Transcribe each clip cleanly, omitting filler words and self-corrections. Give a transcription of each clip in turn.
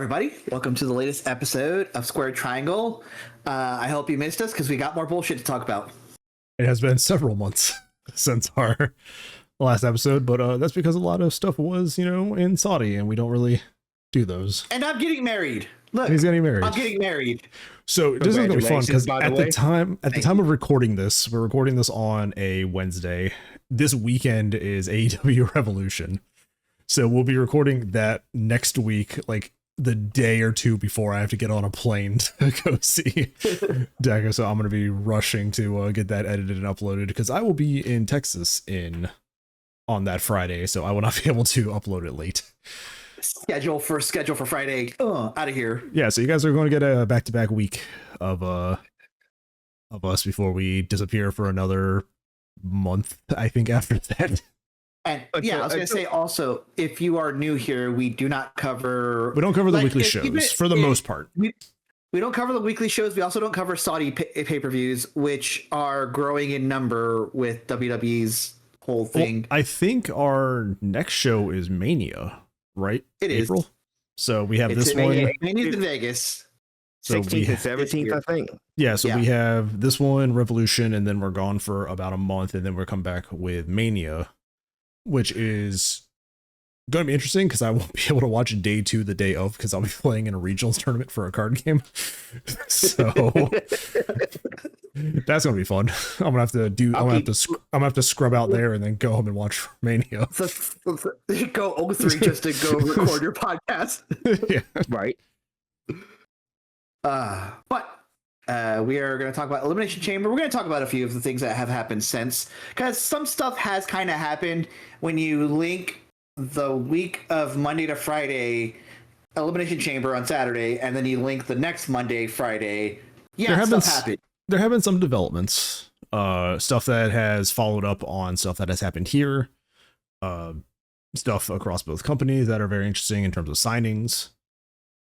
everybody. Welcome to the latest episode of Square Triangle. I hope you missed us because we got more bullshit to talk about. It has been several months since our last episode, but that's because a lot of stuff was, in Saudi, and we don't really do those. And I'm getting married. Look, he's getting married. I'm getting married. So this is gonna be fun because at the time of recording this, we're recording this on a Wednesday. This weekend is AEW Revolution, so we'll be recording that next week, like the day or two before I have to get on a plane to go see Deca. So I'm going to be rushing to get that edited and uploaded because I will be in Texas on that Friday, so I will not be able to upload it late. Schedule for Friday. Out of here. Yeah, so you guys are going to get a back-to-back week of us before we disappear for another month, I think, after that. And yeah, I was going to say also, if you are new here, we don't cover the weekly shows for the most part. We don't cover the weekly shows. We also don't cover Saudi pay-per-views, which are growing in number with WWE's whole thing. Well, I think our next show is Mania, right? It April. is. So we have this Mania. one. Mania's in Vegas. So 16th and 17th, I think. Yeah, so we have this one, Revolution, and then we're gone for about a month, and then we'll come back with Mania, which is going to be interesting because I won't be able to watch day 2 the day of because I'll be playing in a regionals tournament for a card game. So that's going to be fun. I'm going to have to scrub out there and then go home and watch Mania. So go 03 just to go record your podcast. Yeah. Right. But we are going to talk about Elimination Chamber. We're going to talk about a few of the things that have happened since, because some stuff has kind of happened when you link the week of Monday to Friday, Elimination Chamber on Saturday, and then you link the next Monday, Friday. Yeah, stuff happened. There have been some developments, stuff that has followed up on stuff that has happened here, stuff across both companies that are very interesting in terms of signings.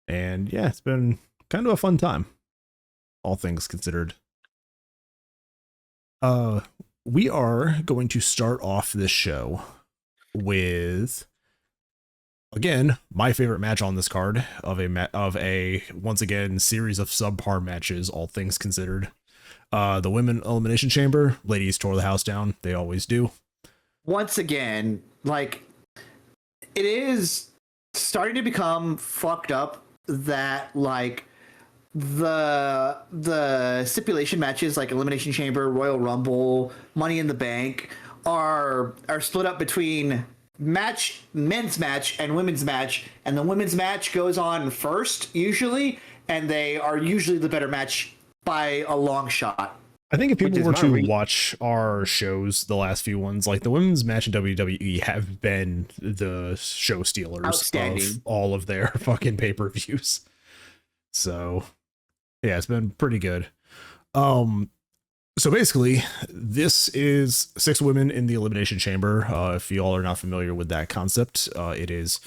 And yeah, it's been kind of a fun time, all things considered. We are going to start off this show with, again, my favorite match on this card of a once again series of subpar matches, all things considered. The women Elimination Chamber, ladies tore the house down. They always do. Once again, like, it is starting to become fucked up that, like, the stipulation matches like Elimination Chamber, Royal Rumble, Money in the Bank are split up between men's match and women's match, and the women's match goes on first usually, and they are usually the better match by a long shot. I think if people were to watch our shows, the last few ones, like the women's match in WWE have been the show stealers of all of their fucking pay-per-views. So yeah, it's been pretty good. So basically, this is 6 women in the Elimination Chamber. If you all are not familiar with that concept, it is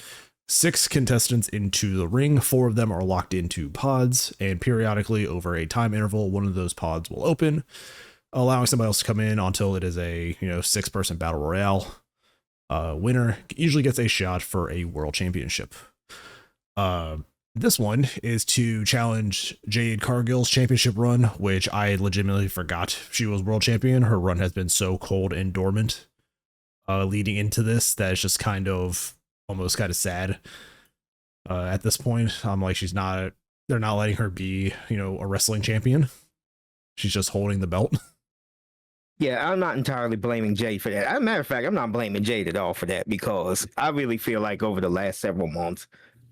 6 contestants into the ring. 4 of them are locked into pods, and periodically over a time interval, one of those pods will open, allowing somebody else to come in until it is a 6-person battle royale. Winner usually gets a shot for a world championship. This one is to challenge Jade Cargill's championship run, which I legitimately forgot she was world champion. Her run has been so cold and dormant leading into this that it's just almost kind of sad at this point. I'm like, they're not letting her be, a wrestling champion. She's just holding the belt. Yeah, I'm not entirely blaming Jade for that. As a matter of fact, I'm not blaming Jade at all for that, because I really feel like over the last several months,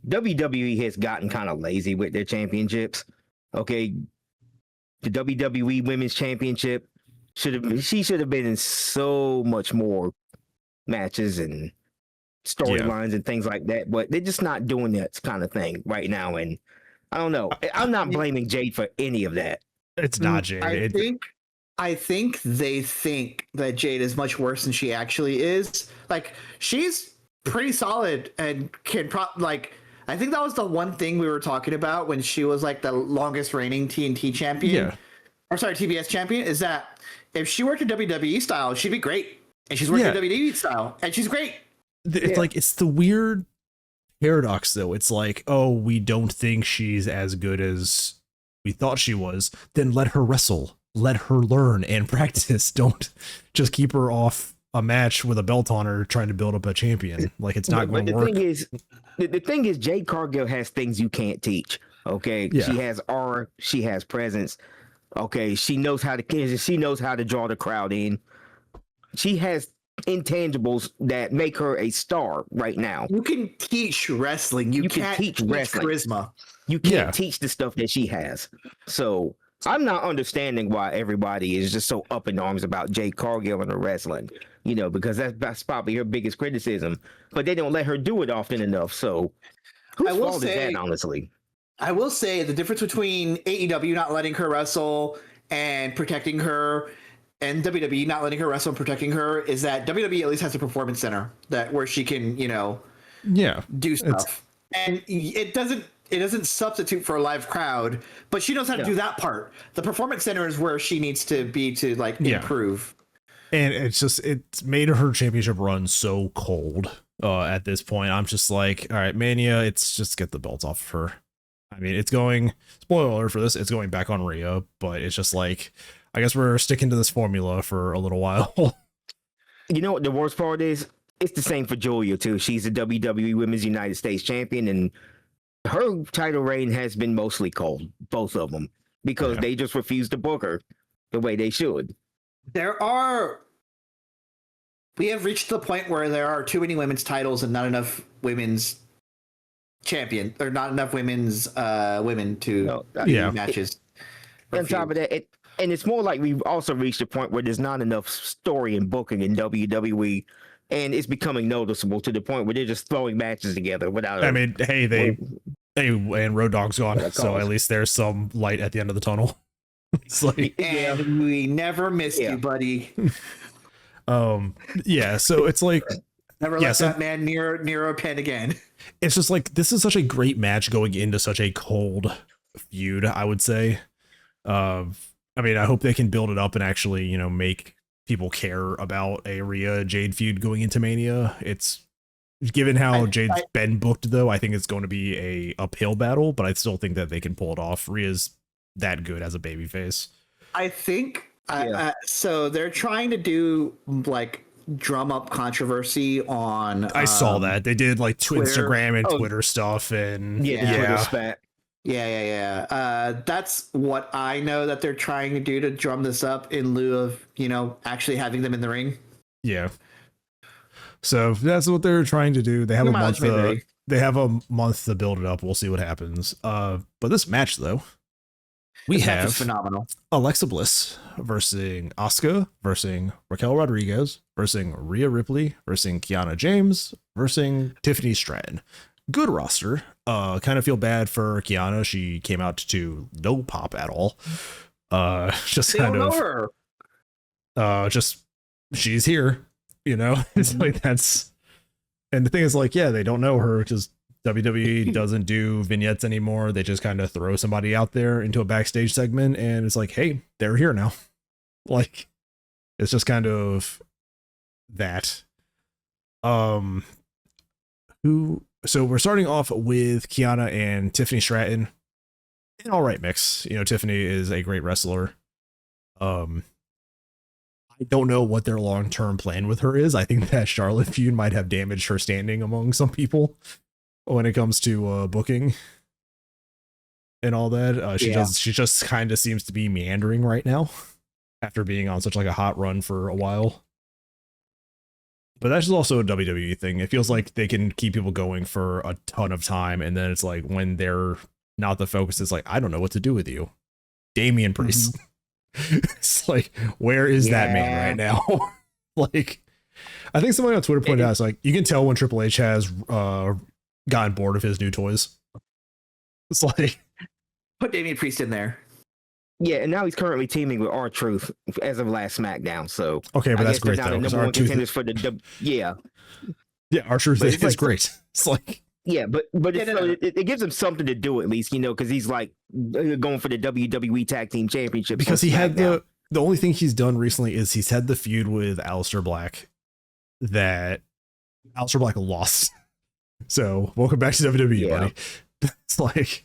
WWE has gotten kind of lazy with their championships. Okay, the WWE Women's Championship should have been in so much more matches and storylines and things like that, but they're just not doing that kind of thing right now. And I don't know. I'm not blaming Jade for any of that. It's not Jade. I think they think that Jade is much worse than she actually is. Like, she's pretty solid and can I think that was the one thing we were talking about when she was like the longest reigning TNT champion. Yeah. Or sorry, TBS champion, is that if she worked in WWE style, she'd be great. And she's working in WWE style, and she's great. It's like, it's the weird paradox though. It's like, oh, we don't think she's as good as we thought she was. Then let her wrestle, let her learn and practice. Don't just keep her off a match with a belt on her trying to build up a champion. Like, it's not going to work. The thing is, Jade Cargill has things you can't teach. Okay, yeah. She has aura, she has presence. Okay, she knows how to draw the crowd in. She has intangibles that make her a star right now. You can teach wrestling. You can't teach wrestling. Charisma. You can't teach the stuff that she has. So I'm not understanding why everybody is just so up in arms about Jade Cargill and her wrestling. You know, because that's probably her biggest criticism. But they don't let her do it often enough. So whose fault is that, honestly? I will say the difference between AEW not letting her wrestle and protecting her, and WWE not letting her wrestle and protecting her, is that WWE at least has a performance center where she can, do stuff. And it doesn't substitute for a live crowd, but she knows how to do that part. The performance center is where she needs to be to improve. And it's made her championship run so cold at this point. I'm just like, all right, Mania, it's just get the belts off of her. I mean, it's going, spoiler alert for this, it's going back on Rhea, but it's just like, I guess we're sticking to this formula for a little while. You know what the worst part is? It's the same for Julia, too. She's the WWE Women's United States Champion, and her title reign has been mostly cold, both of them, because they just refuse to book her the way they should. We have reached the point where there are too many women's titles and not enough women's champion, or not enough women's women to matches. On top of that, it's more like we've also reached a point where there's not enough story and booking in WWE, and it's becoming noticeable to the point where they're just throwing matches together without. And Road Dogg's gone, so at least there's some light at the end of the tunnel. It's like, and we never missed you, buddy. So it's like, never let that man near a pen again. It's just like, this is such a great match going into such a cold feud, I would say. I mean, I hope they can build it up and actually, make people care about a Rhea Jade feud going into Mania. It's given how Jade's been booked, though, I think it's going to be a uphill battle, but I still think that they can pull it off. Rhea's that good as a babyface. I think so. They're trying to do drum up controversy on. I saw that they did Instagram and Twitter stuff, and Twitter spat. That's what I know that they're trying to do to drum this up in lieu of actually having them in the ring. Yeah. So that's what they're trying to do. They have a month. They have a month to build it up. We'll see what happens. But this match, though, we have phenomenal. Alexa Bliss versus Asuka versus Raquel Rodriguez versus Rhea Ripley versus Kiana James versus Tiffany Stratton. Good roster. Kind of feel bad for Kiana. She came out to no pop at all. Just kind of. Just she's here. It's like that's. And the thing is, they don't know her because WWE doesn't do vignettes anymore. They just kind of throw somebody out there into a backstage segment, and it's like, hey, they're here now. It's just kind of that. So we're starting off with Kiana and Tiffany Stratton. An all right mix. Tiffany is a great wrestler. I don't know what their long-term plan with her is. I think that Charlotte feud might have damaged her standing among some people when it comes to booking and all that. She just kind of seems to be meandering right now after being on such a hot run for a while. But that's also a WWE thing. It feels like they can keep people going for a ton of time, and then it's like when they're not the focus, it's like, I don't know what to do with you. Damian Priest. Mm-hmm. It's like, where is that man right now? I think somebody on Twitter pointed out, it's like, you can tell when Triple H has gotten bored of his new toys. It's like, put Damian Priest in there. Yeah, and now he's currently teaming with R-Truth as of last SmackDown. So okay, but that's great though. R-Truth for the R-Truth is great. It's like but it gives him something to do at least, because he's going for the WWE Tag Team Championship. Because he had the only thing he's done recently is he's had the feud with Aleister Black that Aleister Black lost. So welcome back to WWE, Yeah. buddy. It's like,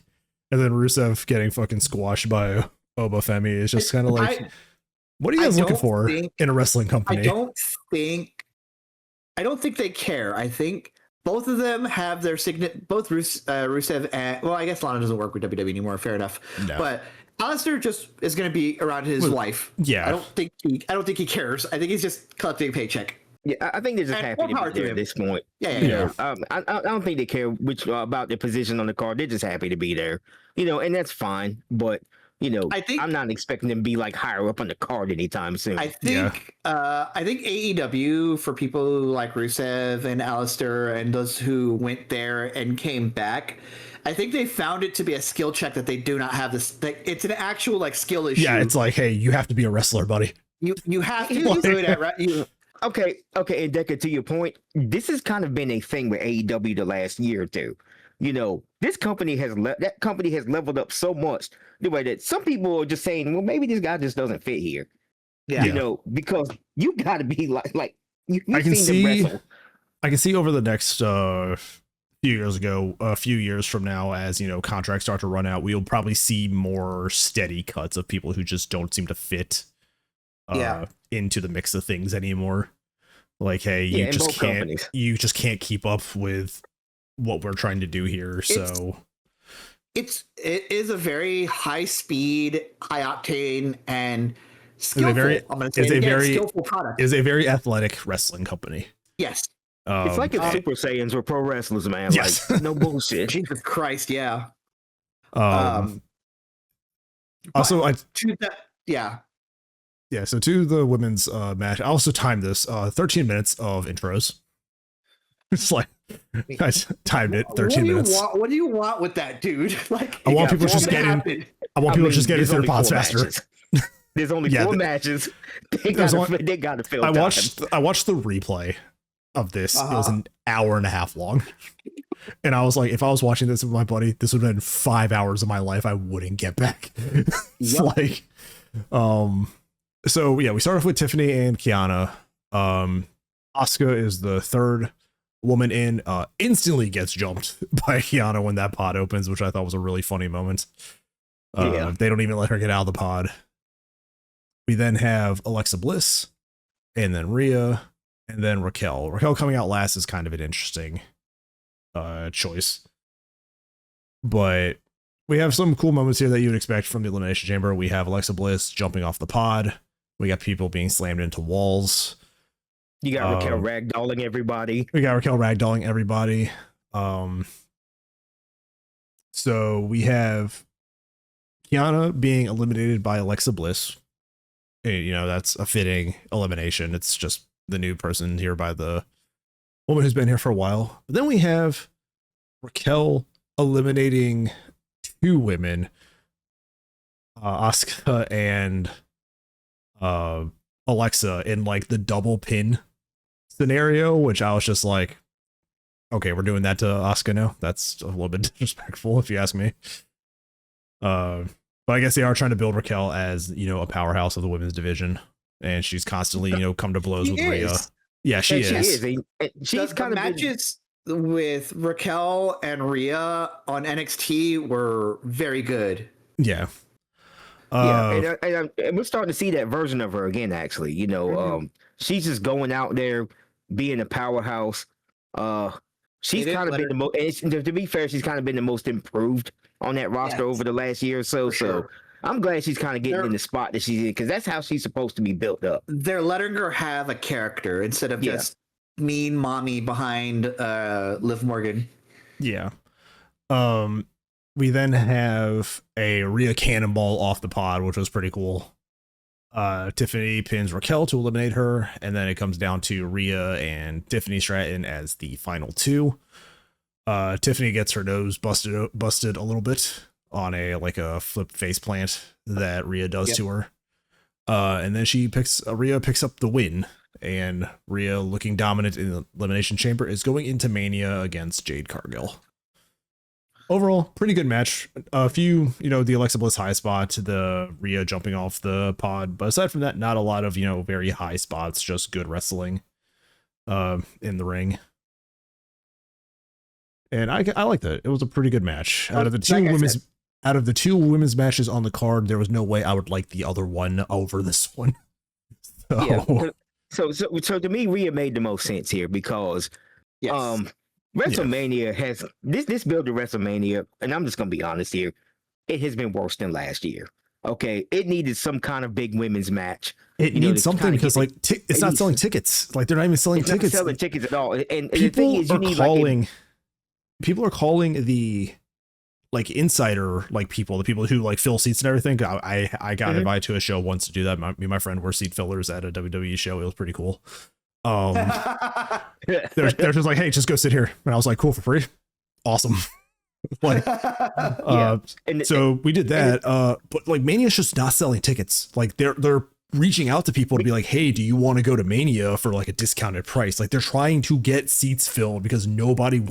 and then Rusev getting fucking squashed by Obafemi is just kind of like, what are you guys looking for in a wrestling company? I don't think they care. I think both of them have their both Rusev and, well, I guess Lana doesn't work with WWE anymore. Fair enough. No. But Alistair just is going to be around his wife. Yeah. I don't think he cares. I think he's just collecting a paycheck. Yeah, I think they're just happy to be there at this point. Yeah. I don't think they care about their position on the card. They're just happy to be there, and that's fine. But I'm not expecting them to be like higher up on the card anytime soon. I think AEW, for people like Rusev and Alistair and those who went there and came back, I think they found it to be a skill check that they do not have this. It's an actual like skill issue. Yeah, it's like, hey, you have to be a wrestler, buddy. You have to. Okay, and Deca, to your point, this has kind of been a thing with AEW the last year or two. This company has leveled up so much the way that some people are just saying, well, maybe this guy just doesn't fit here. Yeah. Because you got to be like I can see over the next few years from now, as contracts start to run out, we'll probably see more steady cuts of people who just don't seem to fit into the mix of things anymore. Like, hey, you just can't keep up with what we're trying to do here. It is a very high speed, high octane, and skillful. Skillful product. Is a very athletic wrestling company. Yes. It's like if Super Saiyans were pro wrestlers, man. Yes. Like, no bullshit. Jesus Christ, yeah. Also, Yeah, so to the women's match, I also timed this 13 minutes of intros. It's like, I timed it 13 minutes. What do you want with that, dude? Like, I want people to just get in. I want people to just get into their pods faster. There's only 4 matches. They gotta fill time. I watched the replay of this. It was an hour and a half long. And I was like, if I was watching this with my buddy, this would have been 5 hours of my life I wouldn't get back. It's like, so yeah, we start off with Tiffany and Kiana. Asuka is the third woman in, instantly gets jumped by Kiana when that pod opens, which I thought was a really funny moment. They don't even let her get out of the pod. We then have Alexa Bliss, and then Rhea, and then Raquel. Raquel coming out last is kind of an interesting choice. But we have some cool moments here that you would expect from the Elimination Chamber. We have Alexa Bliss jumping off the pod. We got people being slammed into walls. You got Raquel ragdolling everybody. So we have Kiana being eliminated by Alexa Bliss. And, that's a fitting elimination. It's just the new person here by the woman who's been here for a while. But then we have Raquel eliminating 2 women, Asuka and Alexa, in like the double pin scenario, which I was just like, okay, we're doing that to Asuka now. That's a little bit disrespectful if you ask me. But I guess they are trying to build Raquel as, a powerhouse of the women's division, and she's constantly, come to blows with Rhea. Yeah, she is. She's kind of matches with Raquel and Rhea on NXT were very good. Yeah. And we're starting to see that version of her again, actually. She's just going out there being a powerhouse. She's kind of been the most, to be fair, she's kind of been the most improved on that roster over the last year or so. So I'm glad she's kind of getting in the spot that she's in, because that's how she's supposed to be built up. They're letting her have a character instead of just mean mommy behind Liv Morgan. Yeah. We then have a Rhea Cannonball off the pod, which was pretty cool. Tiffany pins Raquel to eliminate her, and then it comes down to Rhea and Tiffany Stratton as the final 2. Tiffany gets her nose busted a little bit on a flip face plant that Rhea does to her. And then Rhea picks up the win, and Rhea, looking dominant in the Elimination Chamber, is going into Mania against Jade Cargill. Overall, pretty good match. A few, the Alexa Bliss high spot, the Rhea jumping off the pod, but aside from that, not a lot of, very high spots, just good wrestling in the ring. And I liked it. It was a pretty good match. Well, Out of the two women's matches on the card, there was no way I would like the other one over this one. So. Yeah. So to me, Rhea made the most sense here because WrestleMania has this build to WrestleMania, and I'm just gonna be honest here, it has been worse than last year. Okay, it needed some kind of big women's match. It needs something because like it's not selling tickets. Like they're not even selling tickets. Not selling tickets at all. And people the thing is, people are calling the like insider like people, the people who like fill seats and everything. I got invited to a show once to do that. Me and my friend were seat fillers at a WWE show. It was pretty cool. They're just like, hey, just go sit here, and I was like, cool, for free, awesome. Like, so we did that. But like Mania's just not selling tickets. Like they're reaching out to people to be like, hey, do you want to go to Mania for like a discounted price? Like they're trying to get seats filled because nobody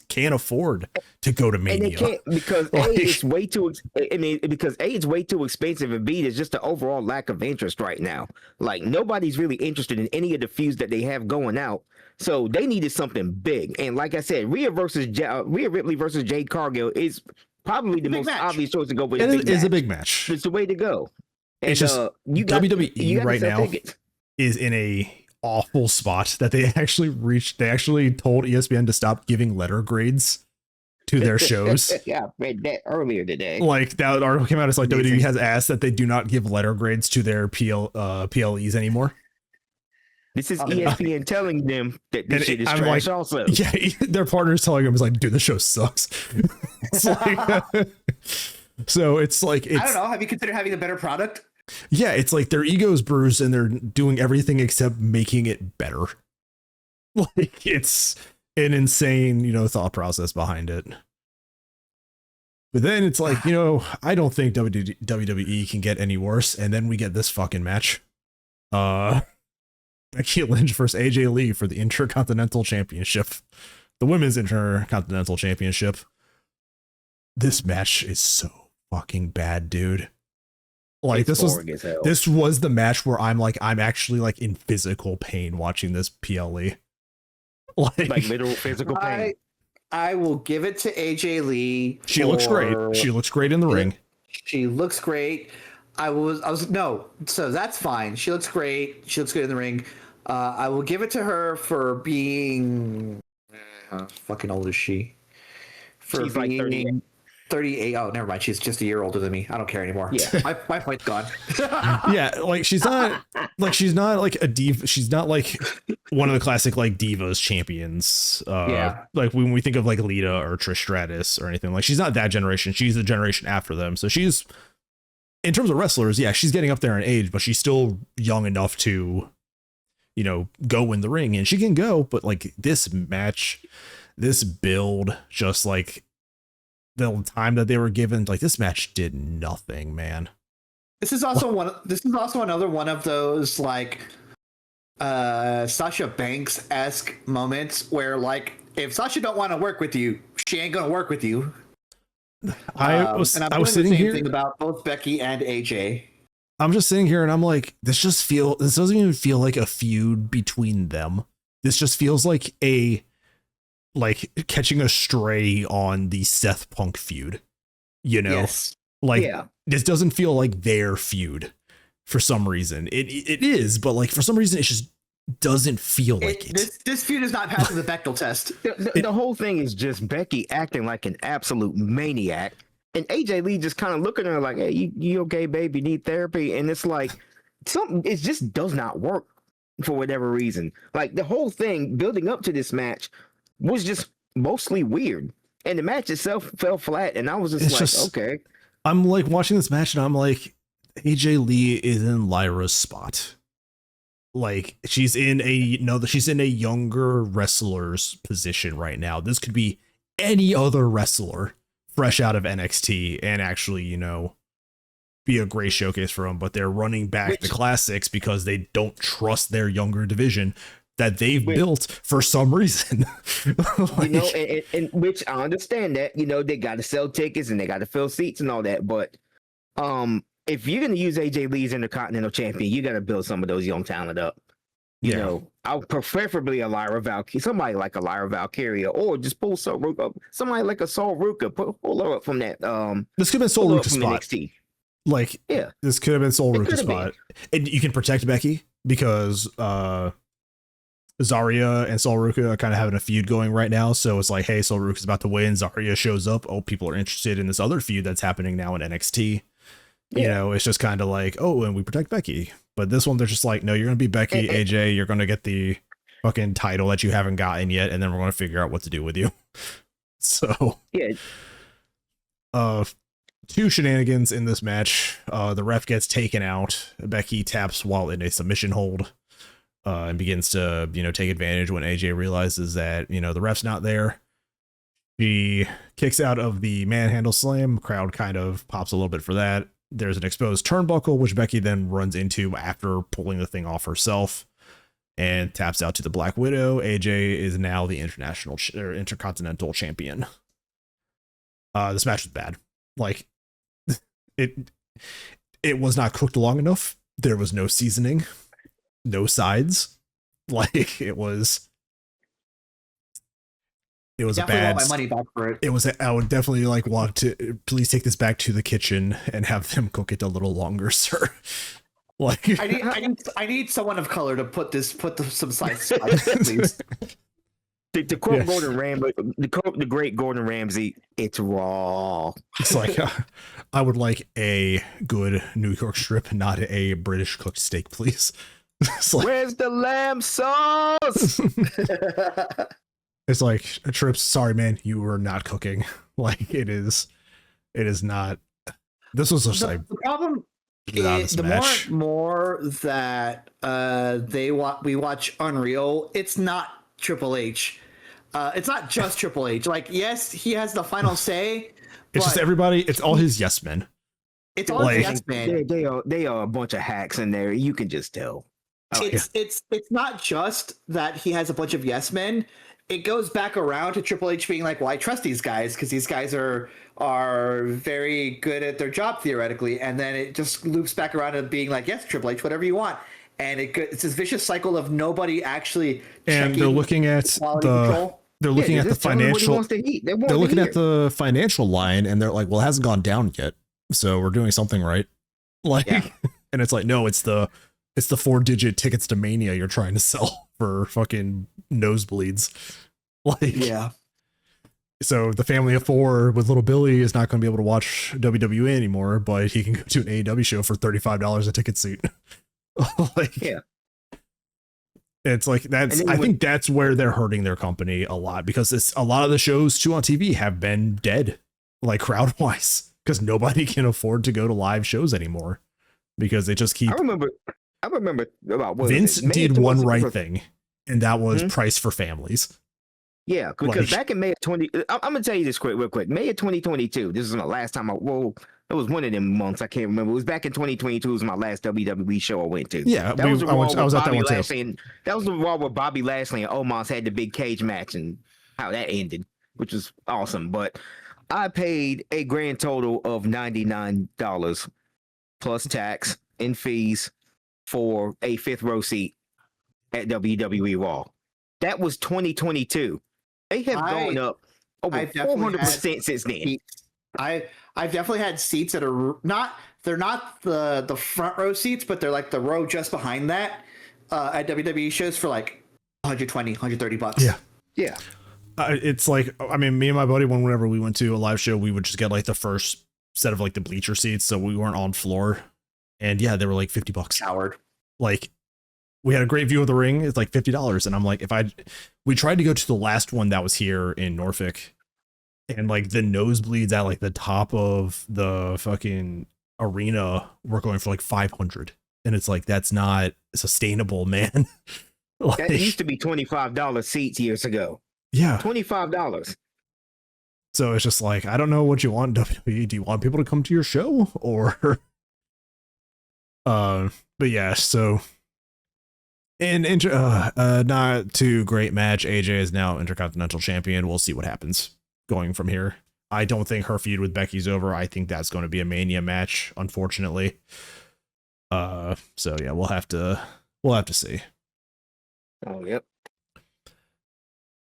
can't afford to go to Mania. And they can't because like, it's way too. I mean, because it's way too expensive, and B, there's just the overall lack of interest right now. Like nobody's really interested in any of the feuds that they have going out. So they needed something big. And like I said, Rhea Ripley versus Jade Cargill is probably the most obvious choice to go with. It is a big match. It's the way to go. And, it's just WWE right now is in a awful spot that they actually told ESPN to stop giving letter grades to their shows. Yeah, I read that earlier today. Like that article came out. It's like WWE has asked that they do not give letter grades to their PLEs anymore. This is ESPN telling them that this shit is trash. Like, also, yeah, their partners telling them is like, dude, the show sucks. It's like, so it's like I don't know. Have you considered having a better product? Yeah, it's like their ego's bruised and they're doing everything except making it better. Like it's an insane, thought process behind it. But then it's like, I don't think WWE can get any worse. And then we get this fucking match. Becky Lynch versus AJ Lee for the Intercontinental Championship, the Women's Intercontinental Championship. This match is so fucking bad, dude. Like this was the match where I'm actually like in physical pain watching this PLE. Like literal physical pain. I will give it to AJ Lee. She looks great. She looks great in the ring. She looks great. So that's fine. She looks great. She looks good in the ring. I will give it to her for being fucking old is she? She's like 38. 38. Oh, never mind. She's just a year older than me. I don't care anymore. Yeah, my point's gone. Yeah, like she's not like a diva. She's not like one of the classic like divas champions. Like when we think of like Lita or Trish Stratus or anything, like she's not that generation. She's the generation after them. So she's, in terms of wrestlers, yeah, she's getting up there in age, but she's still young enough to, go in the ring, and she can go. But like this match, this build, just like the time that they were given, like this match did nothing, man. This is also another one of those like Sasha Banks-esque moments where like if Sasha don't want to work with you, she ain't gonna work with you. I was sitting here thing about both Becky and AJ. I'm just sitting here and I'm like, this doesn't even feel like a feud between them. This just feels like catching a stray on the Seth Punk feud, Yes. This doesn't feel like their feud for some reason. It is, but like for some reason it just doesn't feel like it. This feud is not passing the Bechdel test. The whole thing is just Becky acting like an absolute maniac, and AJ Lee just kind of looking at her like, hey, you okay, babe? You need therapy? And it's like it just does not work for whatever reason. Like the whole thing building up to this match was just mostly weird, and the match itself fell flat, and I was just okay. I'm like watching this match and I'm like, AJ Lee is in Lyra's spot. Like she's in a younger wrestler's position right now. This could be any other wrestler fresh out of NXT and actually, be a great showcase for them, but they're running back the classics because they don't trust their younger division that they've built for some reason. And which I understand that, they got to sell tickets and they got to fill seats and all that. But if you're going to use AJ Lee as Intercontinental Champion, you got to build some of those young talent up. You know, I'll preferably a Lyra Valkyria, somebody like a Lyra Valkyria, or just pull Ruka, somebody like a Sol Ruka, pull her up from that. This could have been Sol Ruka's spot. NXT. Like, yeah, this could have been Sol Ruka's spot, and you can protect Becky because Zarya and Sol Ruka are kind of having a feud going right now. So it's like, hey, Sol Ruka's about to win. Zarya shows up. Oh, people are interested in this other feud that's happening now in NXT. You know, it's just kind of like, oh, and we protect Becky. But this one, they're just like, no, you're going to be Becky, AJ. You're going to get the fucking title that you haven't gotten yet. And then we're going to figure out what to do with you. So, two shenanigans in this match. The ref gets taken out. Becky taps while in a submission hold and begins to, you know, take advantage when AJ realizes that, you know, the ref's not there. She kicks out of the manhandle slam. Crowd kind of pops a little bit for that. There's an exposed turnbuckle, which Becky then runs into after pulling the thing off herself and taps out to the Black Widow. AJ is now the intercontinental champion. This match was bad. Like, it was not cooked long enough. There was no seasoning, no sides. Like, it was definitely a bad. Want my money back for it. I would definitely like want to please take this back to the kitchen and have them cook it a little longer, sir. Like, I need someone of color to put some sides, please. The quote Gordon Ramsay, the great Gordon Ramsay, it's raw. It's like, I would like a good New York strip, not a British cooked steak, please. Like, where's the lamb sauce? It's like, Trips, sorry, man, you were not cooking. Like, it is not. This was just like the problem. The more that we watch Unreal, it's not Triple H. It's not just Triple H. Like, yes, he has the final say. It's just everybody. It's all his yes men. It's all his yes men. They are a bunch of hacks in there. You can just tell. It's not just that he has a bunch of yes men. It goes back around to Triple H being like, well, I trust these guys because these guys are very good at their job theoretically. And then it just loops back around to being like, yes, Triple H, whatever you want. And it's this vicious cycle of nobody actually. And they're looking at they're looking at the financial. They're looking at the financial line, and they're like, well, it hasn't gone down yet, so we're doing something right. Like, and it's like, no, it's the 4-digit tickets to Mania you're trying to sell for fucking nosebleeds. Like, so the family of 4 with little Billy is not going to be able to watch WWE anymore, but he can go to an AEW show for $35 a ticket seat. Like, it's like I think that's where they're hurting their company a lot, because a lot of the shows too on TV have been dead, like, crowd wise, because nobody can afford to go to live shows anymore because they just keep. I remember about Vince did one right thing, and that was price for families. Yeah, because back in May of 20, I'm gonna tell you this real quick. May of 2022. This is the last time it was one of them months. I can't remember. It was back in 2022. It was my last WWE show I went to. Yeah, I was at that one too. That was the Raw where Bobby Lashley and Omos had the big cage match and how that ended, which was awesome. But I paid a grand total of $99 plus tax and fees for a 5th row seat at WWE Raw. That was 2022. They have gone up over 400% since then. I've definitely had seats that are they're not the front row seats, but they're like the row just behind that at WWE shows for like $120, $130. Yeah. It's like, I mean, me and my buddy, whenever we went to a live show, we would just get like the first set of like the bleacher seats, so we weren't on floor. And yeah, they were like $50. Howard. Like, we had a great view of the ring. It's like $50. And I'm like, we tried to go to the last one that was here in Norfolk, and like the nosebleeds at like the top of the fucking arena were going for like 500. And it's like, that's not sustainable, man. Like, that used to be $25 seats years ago. Yeah. $25. So it's just like, I don't know what you want, WWE. Do you want people to come to your show, or but yeah, so not too great match. AJ is now Intercontinental Champion. We'll see what happens going from here. I don't think her feud with Becky's over. I think that's going to be a Mania match, unfortunately. So yeah, we'll have to see. Oh, yep.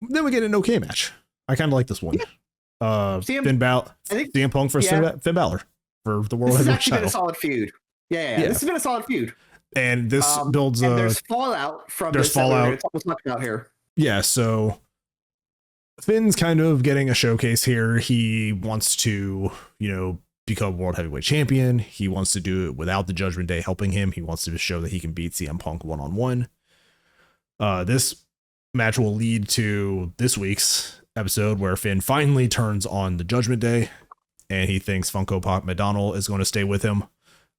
Then we get an okay match. I kind of like this one. Yeah. Finn Balor, CM Punk versus Finn Balor for the World Heavyweight title. This has actually been a solid feud. Yeah. This has been a solid feud. And this builds and there's fallout from there's this fallout. That we're talking about here. Yeah, so Finn's kind of getting a showcase here. He wants to, become World Heavyweight Champion. He wants to do it without the Judgment Day helping him. He wants to show that he can beat CM Punk one-on-one. This match will lead to this week's episode where Finn finally turns on the Judgment Day, and he thinks Funko Pop McDonald is going to stay with him.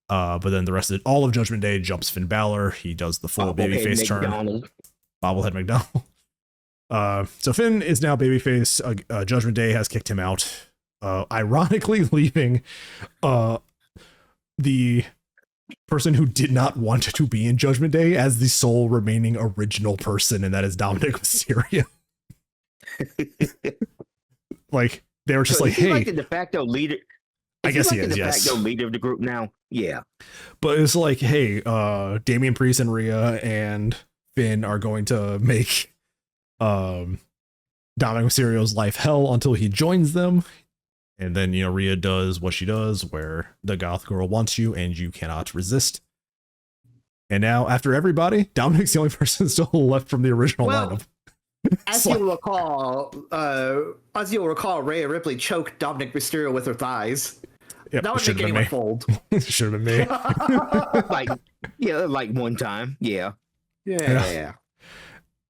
But then the rest of all of Judgment Day jumps Finn Balor. He does the full babyface turn. Bobblehead McDonald. So Finn is now babyface. Judgment Day has kicked him out, ironically leaving the person who did not want to be in Judgment Day as the sole remaining original person, and that is Dominic Mysterio. Like, they were just hey, like the de facto leader. I guess he is, the de yes. facto leader of the group now. Yeah, but it's like, hey, Damian Priest and Rhea and Finn are going to make Dominic Mysterio's life hell until he joins them. And then, Rhea does what she does, where the goth girl wants you and you cannot resist. And now, after everybody, Dominic's the only person still left from the original lineup. As you'll recall, Rhea Ripley choked Dominic Mysterio with her thighs. Yep, that would make anyone fold. Should have been me. like one time. Yeah. And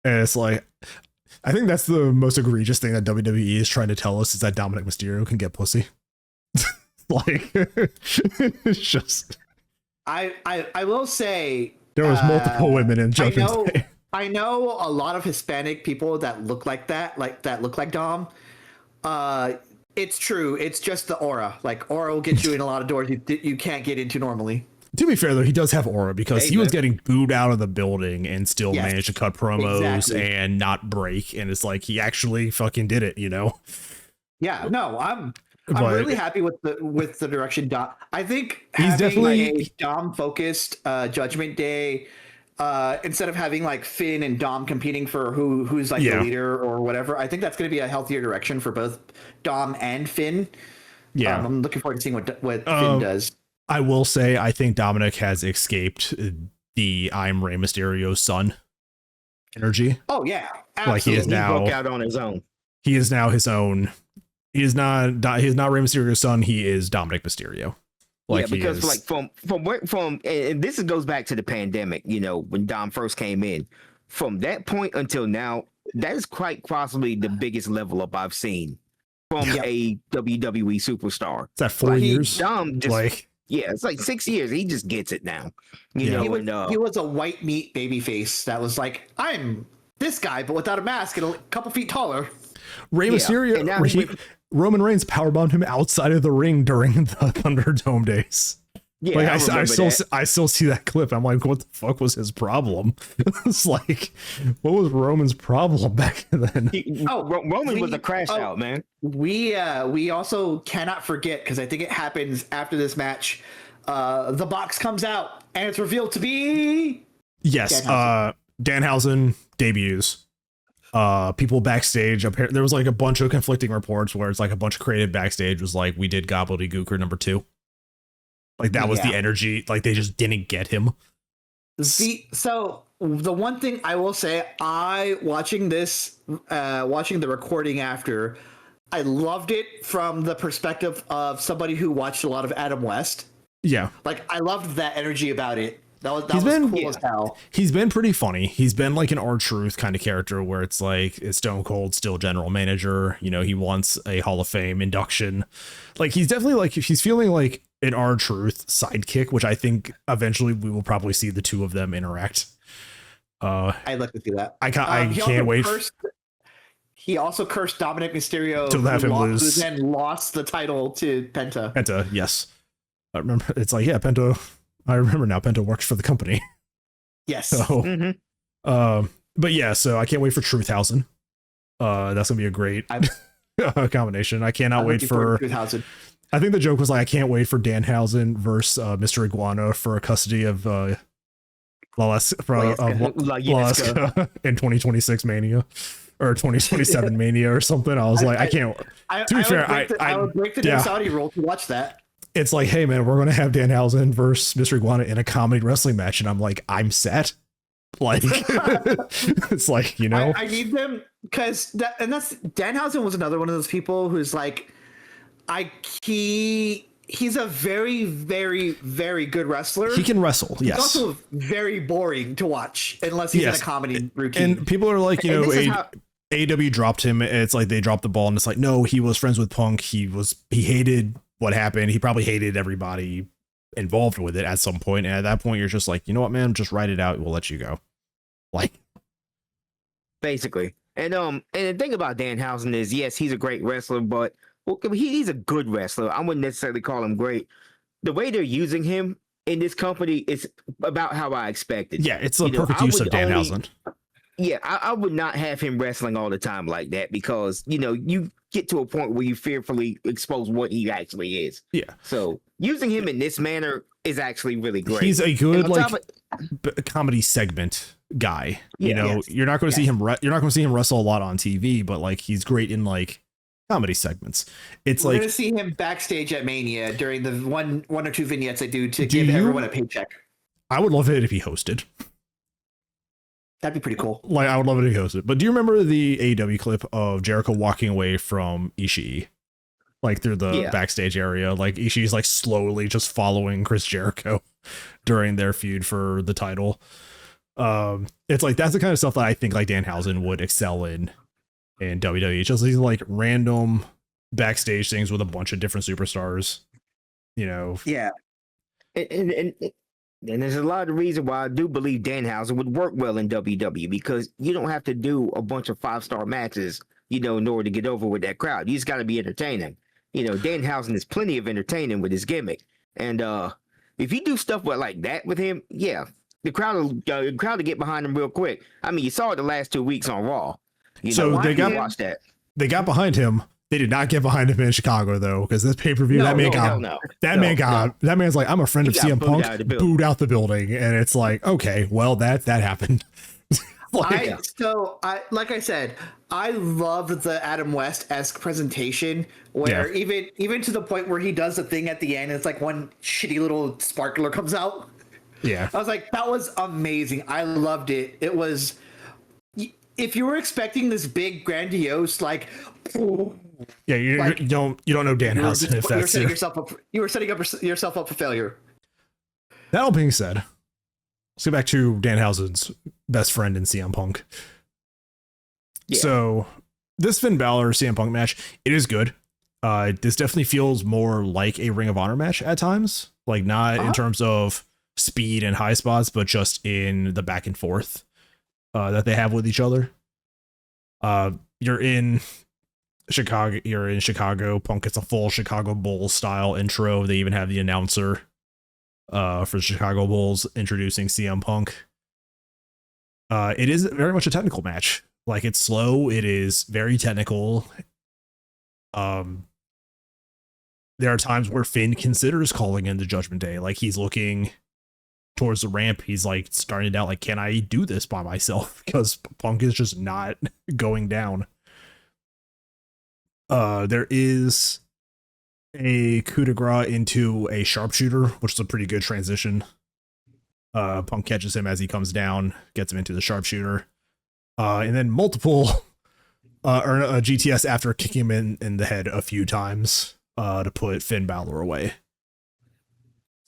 it's like, I think that's the most egregious thing that WWE is trying to tell us, is that Dominic Mysterio can get pussy. Like, it's just. I will say there was multiple women in Judgment Day. I know a lot of Hispanic people that look like that, look like Dom. It's true. It's just the aura. Like, aura will get you in a lot of doors you can't get into normally. To be fair, though, he does have aura, because he was getting booed out of the building and still managed to cut promos and not break. And it's like, he actually fucking did it, Yeah, no, I'm really happy with the direction Dom. I think he's definitely a Dom focused Judgment Day, instead of having like Finn and Dom competing for who's like the leader or whatever. I think that's going to be a healthier direction for both Dom and Finn. Yeah, I'm looking forward to seeing what Finn does. I will say, I think Dominic has escaped the I'm Rey Mysterio's son energy. Oh yeah, absolutely. Like, he is now broke out on his own. He is now his own. He is not Rey Mysterio's son. He is Dominic Mysterio. Like, because from and this goes back to the pandemic. When Dom first came in, from that point until now, that is quite possibly the biggest level up I've seen from a WWE superstar. Is that 4 years? Dom just it's like 6 years. He just gets it now. He was a white meat baby face that was like, I'm this guy, but without a mask and a couple feet taller. Rey Mysterio, Roman Reigns powerbombed him outside of the ring during the Thunderdome days. Yeah, like, I still see that clip. I'm like, what the fuck was his problem? It's like, what was Roman's problem back then? Roman was a crash out, man. We also cannot forget, because I think it happens after this match. The box comes out and it's revealed to be Danhausen debuts. People backstage, there was like a bunch of conflicting reports where it's like a bunch of creative backstage was like, we did Gobbledygooker number 2. Like, that was the energy. Like, they just didn't get him. So the one thing I will say, watching the recording after, I loved it from the perspective of somebody who watched a lot of Adam West. Yeah. Like, I loved that energy about it. That was cool as hell. He's been pretty funny. He's been like an R-Truth kind of character where it's like, it's Stone Cold still general manager. He wants a Hall of Fame induction. Like, he's definitely like, he's feeling like an R-Truth sidekick, which I think eventually we will probably see the two of them interact. I'd like to see that. I can't wait. He also cursed Dominic Mysterio to have him lose, and lost the title to Penta. Penta, yes. I remember. It's like, Penta. I remember now. Penta works for the company. Yes. So, but yeah. So I can't wait for Truthhausen. That's gonna be a great combination. I cannot wait for Truthhausen. I think the joke was like, I can't wait for Danhausen versus Mr. Iguana for custody of Laleska in 2026 Mania or 2027 Mania or something. I was I can't. To be fair, I would break the Saudi rule to watch that. It's like, hey man, we're gonna have Danhausen versus Mr. Iguana in a comedy wrestling match, and I'm like, I'm set. Like, it's like, you know, I need them because Danhausen was another one of those people who's like, he's a very, very, very good wrestler. He can wrestle. Yes. He's also very boring to watch unless he's in a comedy routine. And people are like, you know, AEW dropped him. It's like they dropped the ball, and it's like, no, he was friends with Punk. He hated what happened. He probably hated everybody involved with it at some point. And at that point, you're just like, you know what, man, just write it out. We'll let you go. Like, basically. And the thing about Danhausen is, yes, he's a great wrestler, but he's a good wrestler. I wouldn't necessarily call him great. The way they're using him in this company is about how I expected. Yeah, it's a perfect use of Danhausen. Yeah, I would not have him wrestling all the time like that because, you know, you get to a point where you fearfully expose what he actually is. Yeah. So using him in this manner is actually really great. He's a good comedy segment guy. You know, you're not going to see him. You're not going to see him wrestle a lot on TV, but like he's great in like comedy segments. We're going to see him backstage at Mania during the one or two vignettes I do to give everyone a paycheck. I would love it if he hosted. That'd be pretty cool. Like, I would love it if he hosted. But do you remember the AEW clip of Jericho walking away from Ishii? Like, through the backstage area? Like, Ishii's, like, slowly just following Chris Jericho during their feud for the title. It's like, that's the kind of stuff that I think, like, Danhausen would excel in WWE. Just these, like, random backstage things with a bunch of different superstars. You know? Yeah. And there's a lot of reason why I do believe Danhausen would work well in WWE because you don't have to do a bunch of 5-star matches, you know, in order to get over with that crowd. You just got to be entertaining. You know, Danhausen is plenty of entertaining with his gimmick. And if you do stuff like that with him, yeah, the crowd will get behind him real quick. I mean, you saw it the last 2 weeks on Raw. They got behind him. They did not get behind him in Chicago though, because this pay-per-view that man's like, I'm a friend of CM Punk, booed out the building, and it's like, okay, well that happened. Like I said, I loved the Adam West-esque presentation where even to the point where he does the thing at the end, it's like one shitty little sparkler comes out. Yeah, I was like, that was amazing. I loved it. It was, if you were expecting this big grandiose like. Yeah, you don't know Danhausen if that's you were setting yourself up for failure. That all being said, let's get back to Danhausen's best friend in CM Punk. Yeah. So this Finn Balor CM Punk match, it is good. This definitely feels more like a Ring of Honor match at times, like not in terms of speed and high spots, but just in the back and forth that they have with each other. You're in Chicago. Punk gets a full Chicago Bulls style intro. They even have the announcer for the Chicago Bulls introducing CM Punk. It is very much a technical match. Like, it's slow. It is very technical. There are times where Finn considers calling in the Judgment Day. Like, he's looking towards the ramp. He's like starting to doubt, like, can I do this by myself? Because Punk is just not going down. There is a coup de grace into a sharpshooter, which is a pretty good transition. Punk catches him as he comes down, gets him into the sharpshooter. And then multiple or a GTS after kicking him in the head a few times to put Finn Balor away.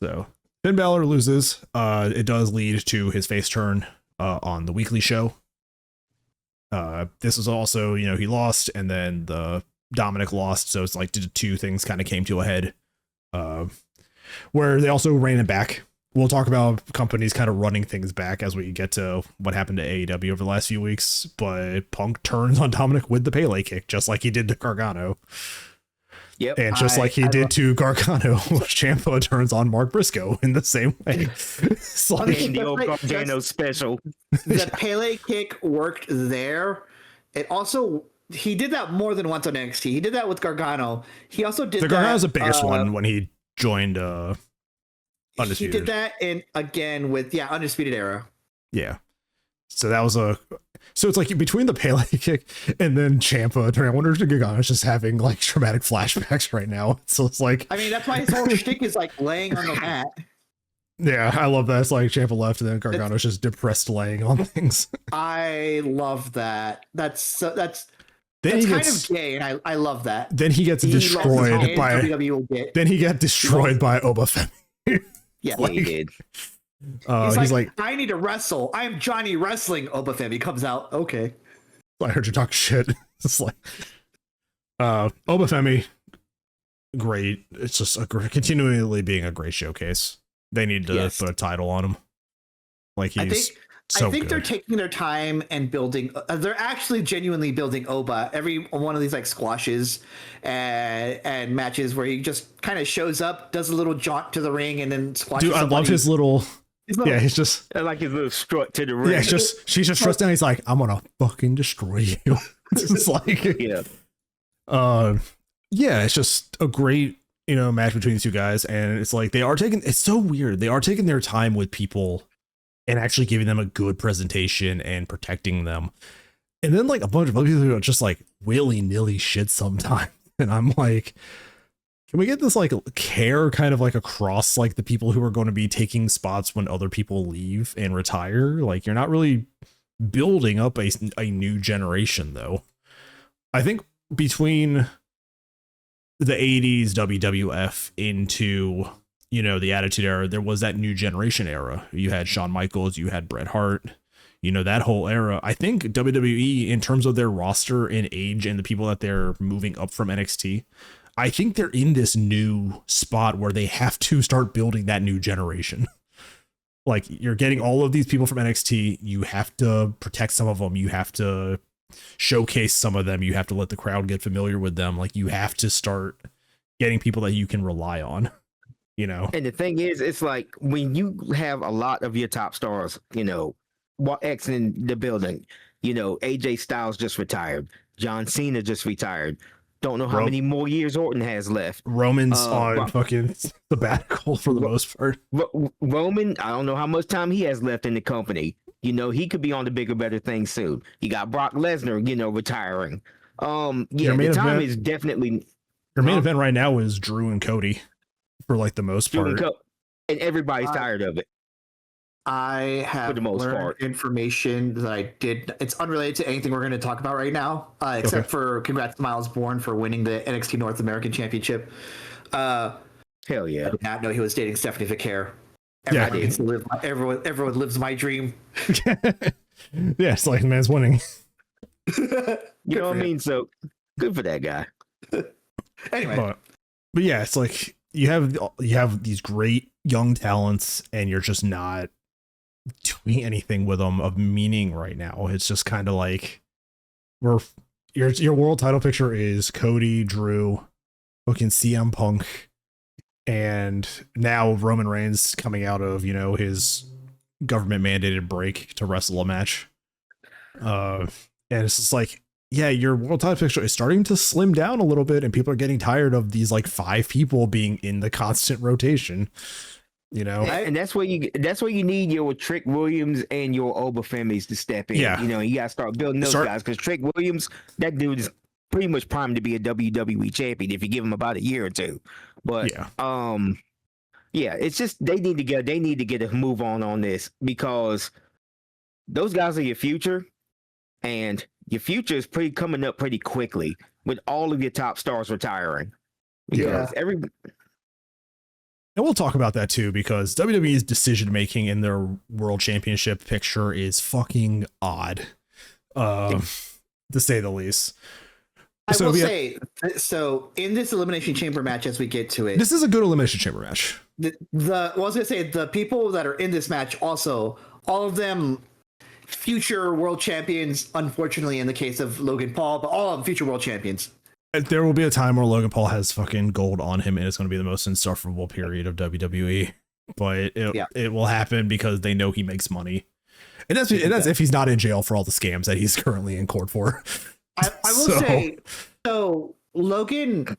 So Finn Balor loses. It does lead to his face turn on the weekly show. This is also, you know, he lost, and then the Dominic lost, so it's like the two things kind of came to a head, where they also ran it back. We'll talk about companies kind of running things back as we get to what happened to AEW over the last few weeks, but Punk turns on Dominic with the Pele kick, just like he did to Gargano. Yep. And just like he did to Gargano, Ciampa turns on Mark Briscoe in the same way. It's like, the old Gargano special. The Pele kick worked there. It also... He did that more than once on NXT. He did that with Gargano. He also did Gargano's the biggest one when he joined Undisputed. He did that again with Undisputed Era. Yeah. So that was so it's like between the Pele kick and then Ciampa, I wonder if Gargano's just having like traumatic flashbacks right now. So it's like, I mean, that's why his whole shtick is like laying on the mat. Yeah, I love that. It's like Ciampa left and then Gargano's just depressed laying on things. I love that. That's kind of gay, and I love that. Then he gets destroyed by Then he got destroyed by Obafemi. Yeah, like, he did. He's like, I need to wrestle. I'm Johnny Wrestling. Obafemi comes out. Okay. I heard you talk shit. It's like Obafemi, great. It's just continually being a great showcase. They need to put a title on him. Like he's I think they're taking their time and building. They're actually genuinely building Oba. Every one of these like squashes and matches where he just kind of shows up, does a little jaunt to the ring, and then squashes. Dude, I love his little. Yeah, he's just like his little strut to the ring. Yeah, she's just struts down. He's like, I'm gonna fucking destroy you. It's like yeah, it's just a great match between these two guys, and it's like it's so weird. They are taking their time with people and actually giving them a good presentation and protecting them. And then like a bunch of other people are just like willy-nilly shit sometimes. And I'm like, can we get this like care kind of like across like the people who are going to be taking spots when other people leave and retire? Like you're not really building up a new generation though. I think between the 80s WWF into the Attitude Era, there was that new generation era. You had Shawn Michaels, you had Bret Hart, that whole era. I think WWE, in terms of their roster and age and the people that they're moving up from NXT, I think they're in this new spot where they have to start building that new generation. Like you're getting all of these people from NXT. You have to protect some of them. You have to showcase some of them. You have to let the crowd get familiar with them. Like you have to start getting people that you can rely on. And the thing is, it's like when you have a lot of your top stars, exiting the building, AJ Styles just retired, John Cena just retired. Don't know how many more years Orton has left. Roman's on fucking sabbatical for the most part. Roman, I don't know how much time he has left in the company. He could be on the bigger, better things soon. You got Brock Lesnar, retiring. The time is definitely. Your main event right now is Drew and Cody. For like the most part, and everybody's tired of it. I have learned information that I did. It's unrelated to anything we're going to talk about right now, except for congrats to Miles Bourne for winning the NXT North American Championship. Hell yeah! I did not know he was dating Stephanie Vicaire. Everyone lives my dream. Yeah, it's like man's winning. You know what I mean? So good for that guy. Anyway, but yeah, it's like. You have these great young talents and you're just not doing anything with them of meaning right now. It's just kind of like your world title picture is Cody, Drew, fucking CM Punk, and now Roman Reigns coming out of, his government mandated break to wrestle a match. And it's just like, yeah, your world title picture is starting to slim down a little bit and people are getting tired of these like 5 people being in the constant rotation, and that's where you need your Trick Williams and your Obafemis to step in. Yeah. You got to start building those guys because Trick Williams, that dude is pretty much primed to be a WWE champion if you give him about a year or two. But it's just they need to get a move on this because those guys are your future. And your future is coming up pretty quickly with all of your top stars retiring. Because and we'll talk about that too, because WWE's decision making in their world championship picture is fucking odd, to say the least. I will say, so in this Elimination Chamber match, as we get to it, this is a good Elimination Chamber match. I was gonna say the people that are in this match also, all of them. Future world champions, unfortunately, in the case of Logan Paul, but all of them future world champions. There will be a time where Logan Paul has fucking gold on him and it's going to be the most insufferable period of WWE. But it will happen because they know he makes money. And that's if he's not in jail for all the scams that he's currently in court for. I will say, so Logan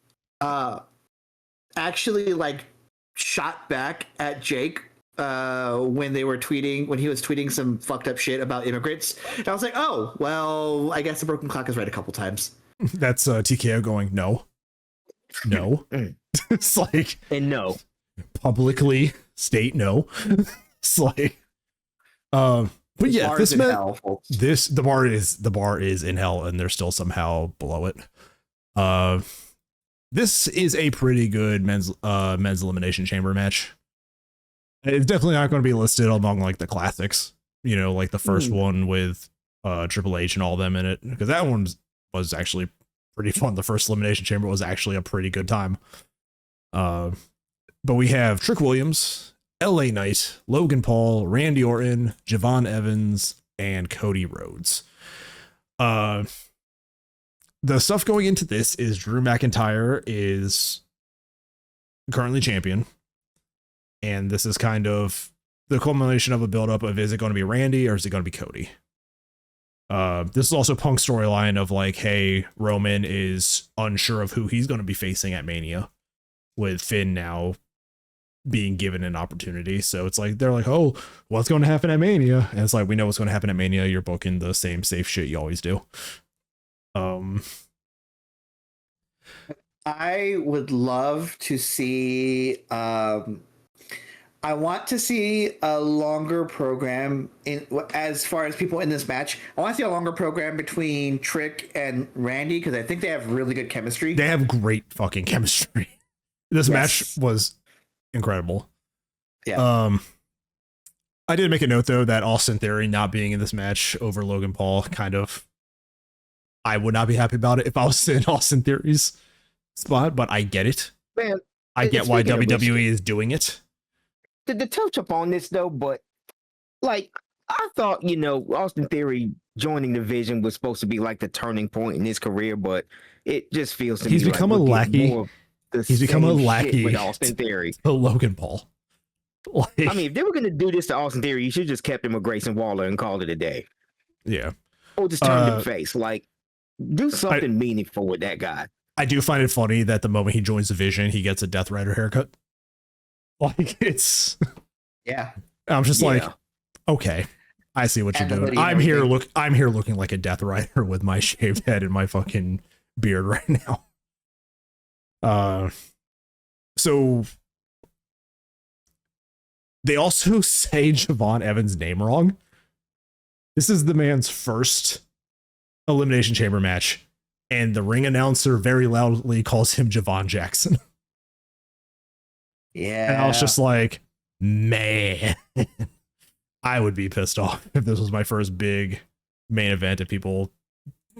actually like shot back at Jake when he was tweeting some fucked up shit about immigrants. And I was like, oh, well, I guess the broken clock is right a couple times. That's TKO going, no. It's like, and no, publicly state no. It's like, but yeah, the bar is in hell, and they're still somehow below it. This is a pretty good men's elimination chamber match. It's definitely not going to be listed among like the classics, you know, like the first one with Triple H and all them in it, because that one was actually pretty fun. The first elimination chamber was actually a pretty good time. But we have Trick Williams, LA Knight, Logan Paul, Randy Orton, Javon Evans, and Cody Rhodes. The stuff going into this is Drew McIntyre is currently champion. And this is kind of the culmination of a buildup of, is it going to be Randy or is it going to be Cody? This is also Punk's storyline of like, hey, Roman is unsure of who he's going to be facing at Mania, with Finn now being given an opportunity. So it's like, they're like, oh, what's going to happen at Mania? And it's like, we know what's going to happen at Mania. You're booking the same safe shit you always do. I would love to see, I want to see a longer program as far as people in this match. I want to see a longer program between Trick and Randy, because I think they have really good chemistry. They have great fucking chemistry. This match was incredible. Yeah. I did make a note though that Austin Theory not being in this match over Logan Paul, kind of, I would not be happy about it if I was in Austin Theory's spot, but I get it. Man, I get why WWE is doing it. To touch up on this though, but like I thought, you know, Austin Theory joining the Vision was supposed to be like the turning point in his career, but it just feels to me he's become a lackey. He's become a lackey with Austin Theory. To Logan Paul. Like, I mean, if they were going to do this to Austin Theory, you should just kept him with Grayson Waller and called it a day. Yeah. Or just turn him face. Like, do something meaningful with that guy. I do find it funny that the moment he joins the Vision, he gets a Death Rider haircut. Like, it's... Yeah. I'm just like, okay, I see what you're doing. I'm here looking like a Death Rider with my shaved head and my fucking beard right now. So they also say Javon Evans' name wrong. This is the man's first Elimination Chamber match, and the ring announcer very loudly calls him Javon Jackson. Yeah. And I was just like, man, I would be pissed off if this was my first big main event and people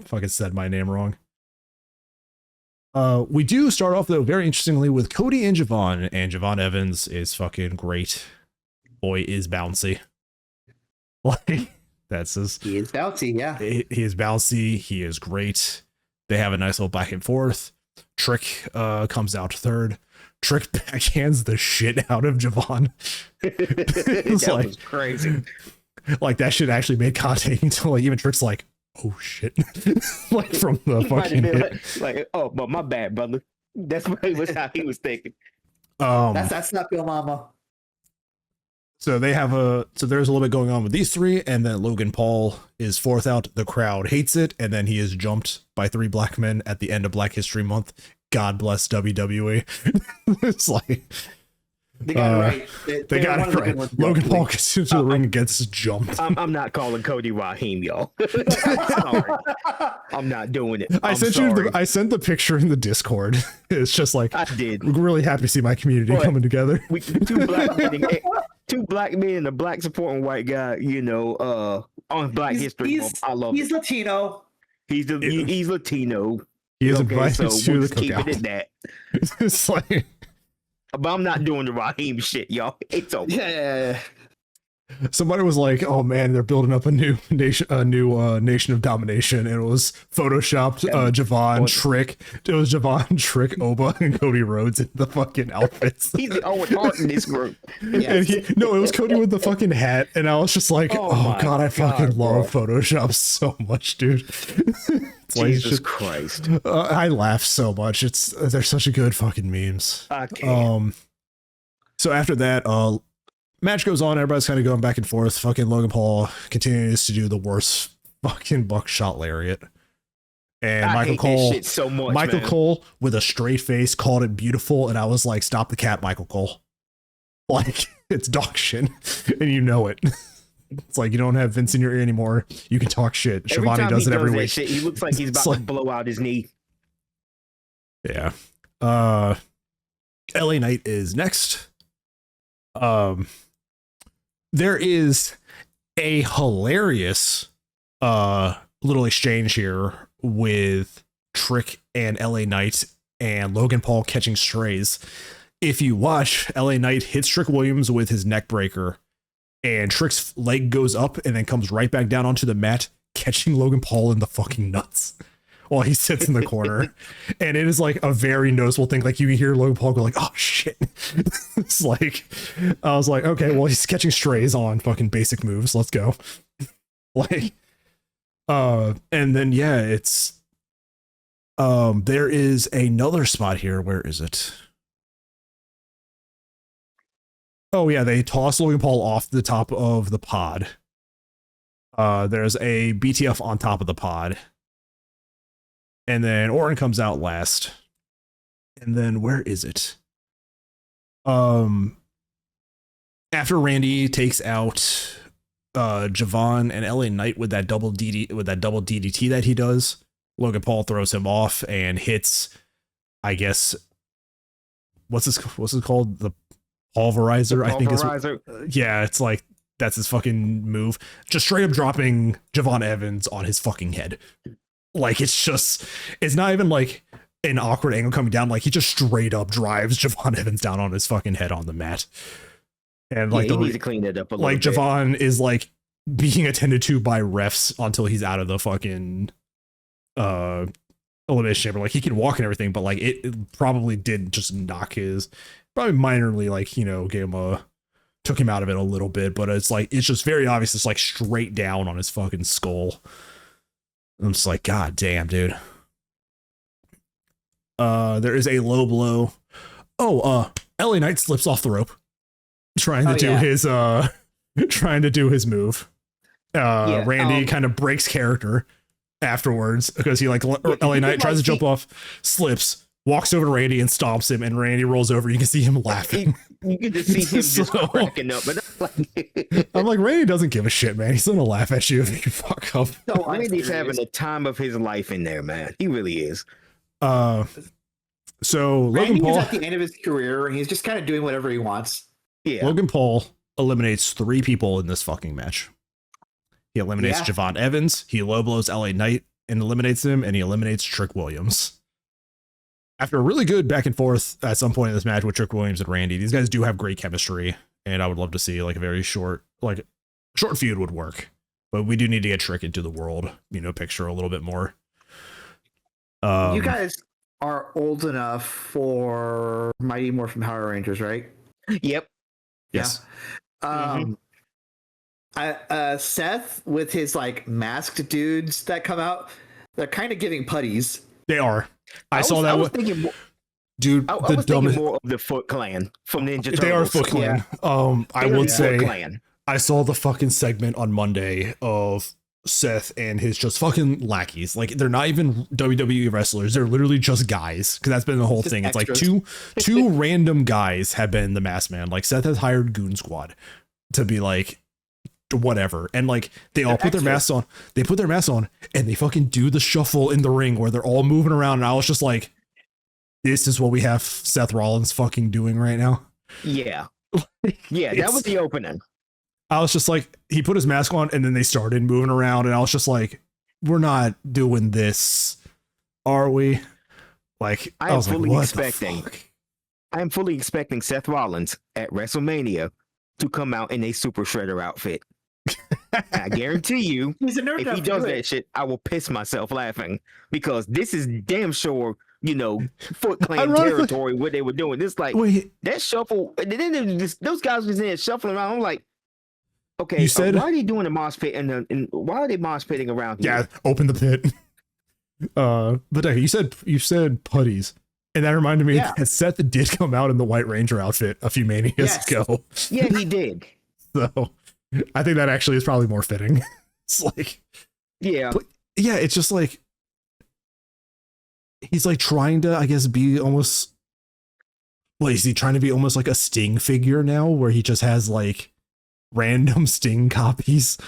fucking said my name wrong. We do start off though very interestingly with Cody and Javon Evans is fucking great. Boy is bouncy. Like, that's his. He is bouncy, yeah. He is bouncy. He is great. They have a nice little back and forth. Trick comes out third. Trick backhands the shit out of Javon. That like, was crazy. Like, that shit actually made contact until like even Trick's like, oh shit. Like, from the fucking hit. Like, oh, but my bad, brother. That's what he was how he was thinking. That's not your mama. So there's a little bit going on with these three, and then Logan Paul is fourth out. The crowd hates it, and then he is jumped by three black men at the end of Black History Month. God bless WWE. It's like they got it right. They got it right. Logan Paul gets into the ring and gets jumped. I'm not calling Cody Raheem, y'all. Sorry. I'm not doing it. I sent the picture in the Discord. It's just like, I did. I'm really happy to see my community coming together. Two black men and a black supporting white guy, you know, on Black History Month. I love he's it. Latino. He's Latino. He is invited so to we'll the just keep cookout. it at that. It's like, but I'm not doing the Raheem shit, y'all. It's over. Yeah. Somebody was like, "Oh man, they're building up a new nation, nation of domination." And it was photoshopped Javon, Trick. It was Javon, Trick, Oba, and Cody Rhodes in the fucking outfits. He's the only part in this group. Yes. And it was Cody with the fucking hat, and I was just like, "Oh god, I fucking love Photoshop so much, dude." It's like, Jesus Christ! I laugh so much. They're such a good fucking memes. I can't. So after that, Match goes on. Everybody's kind of going back and forth. Fucking Logan Paul continues to do the worst fucking buckshot lariat. And Michael Cole with a straight face called it beautiful. And I was like, stop the cat, Michael Cole. Like, it's dog shit. And you know it. It's like, you don't have Vince in your ear anymore. You can talk shit. Shivani does it every week. Shit, he looks like he's about to blow out his knee. Yeah. LA Knight is next. There is a hilarious little exchange here with Trick and LA Knight and Logan Paul catching strays. If you watch, LA Knight hits Trick Williams with his neck breaker, and Trick's leg goes up and then comes right back down onto the mat, catching Logan Paul in the fucking nuts while he sits in the corner. And it is like a very noticeable thing. Like, you can hear Logan Paul go like, oh shit. It's like, I was like, okay, well, he's catching strays on fucking basic moves. Let's go. Like, and then, yeah, it's, there is another spot here. Where is it? Oh yeah, they toss Logan Paul off the top of the pod. There's a BTF on top of the pod. And then Orton comes out last. And then where is it? After Randy takes out Javon and LA Knight with that double DDT that he does, Logan Paul throws him off and hits, I guess, what's this called? The pulverizer, I think is. Yeah, it's like, that's his fucking move. Just straight up dropping Javon Evans on his fucking head. Like, it's not even like an awkward angle coming down. Like, he just straight up drives Javon Evans down on his fucking head on the mat. And like, he needs to clean that up a little bit. Javon is like being attended to by refs until he's out of the fucking elimination chamber. Like, he can walk and everything, but like it probably did just knock his, probably minorly, like, you know, took him out of it a little bit, but it's like, it's just very obvious. It's like straight down on his fucking skull. I'm just like, God damn, dude. There is a low blow. LA Knight slips off the rope, trying to do his move. Randy kind of breaks character afterwards because he like LA Knight tries to jump off, slips, walks over to Randy and stomps him, and Randy rolls over. You can see him laughing. You can just see him just cracking up. But I'm like, Randy doesn't give a shit, man. He's gonna laugh at you if you fuck up. No, Randy's having the time of his life in there, man. He really is. So Randy Logan Paul is at the end of his career, and he's just kind of doing whatever he wants. Yeah. Logan Paul eliminates 3 people in this fucking match. He eliminates Javon Evans, he low blows LA Knight and eliminates him, and he eliminates Trick Williams. After a really good back and forth at some point in this match with Trick Williams and Randy, these guys do have great chemistry, and I would love to see like a very short feud would work. But we do need to get Trick into the world, picture a little bit more. You guys are old enough for Mighty Morphin Power Rangers, right? Yep. Yes. Seth with his like masked dudes that come out, they're kind of giving putties. They are. I saw that. I was thinking, dude, I was thinking more of the Foot Clan from Ninja Turtles. They are Foot Clan. Yeah. I would say I saw the fucking segment on Monday of Seth and his just fucking lackeys. Like, they're not even WWE wrestlers. They're literally just guys. Because that's been the whole thing. It's extras. Like two random guys have been the masked man. Like, Seth has hired Goon Squad to be like whatever, and like they all put their masks on. They put their masks on and they fucking do the shuffle in the ring where they're all moving around. And I was just like, this is what we have Seth Rollins fucking doing right now. Yeah. Yeah, that was the opening. I was just like, he put his mask on and then they started moving around, and I was just like, we're not doing this, are we? Like, I am fully expecting Seth Rollins at WrestleMania to come out in a Super Shredder outfit. I guarantee you, if he does that shit, I will piss myself laughing, because this is damn sure, Foot Clan territory, what they were doing. This that shuffle, and then those guys was in there shuffling around. I'm like, okay, you said, why are they doing a mosh pit and why are they mosh pitting around here? Yeah, open the pit. But you said putties. And that reminded me that Seth did come out in the White Ranger outfit a few Manias ago. Yeah, he did. So I think that actually is probably more fitting. It's like, it's just like, he's like trying to, I guess, be almost, is he trying to be almost like a Sting figure now, where he just has like random Sting copies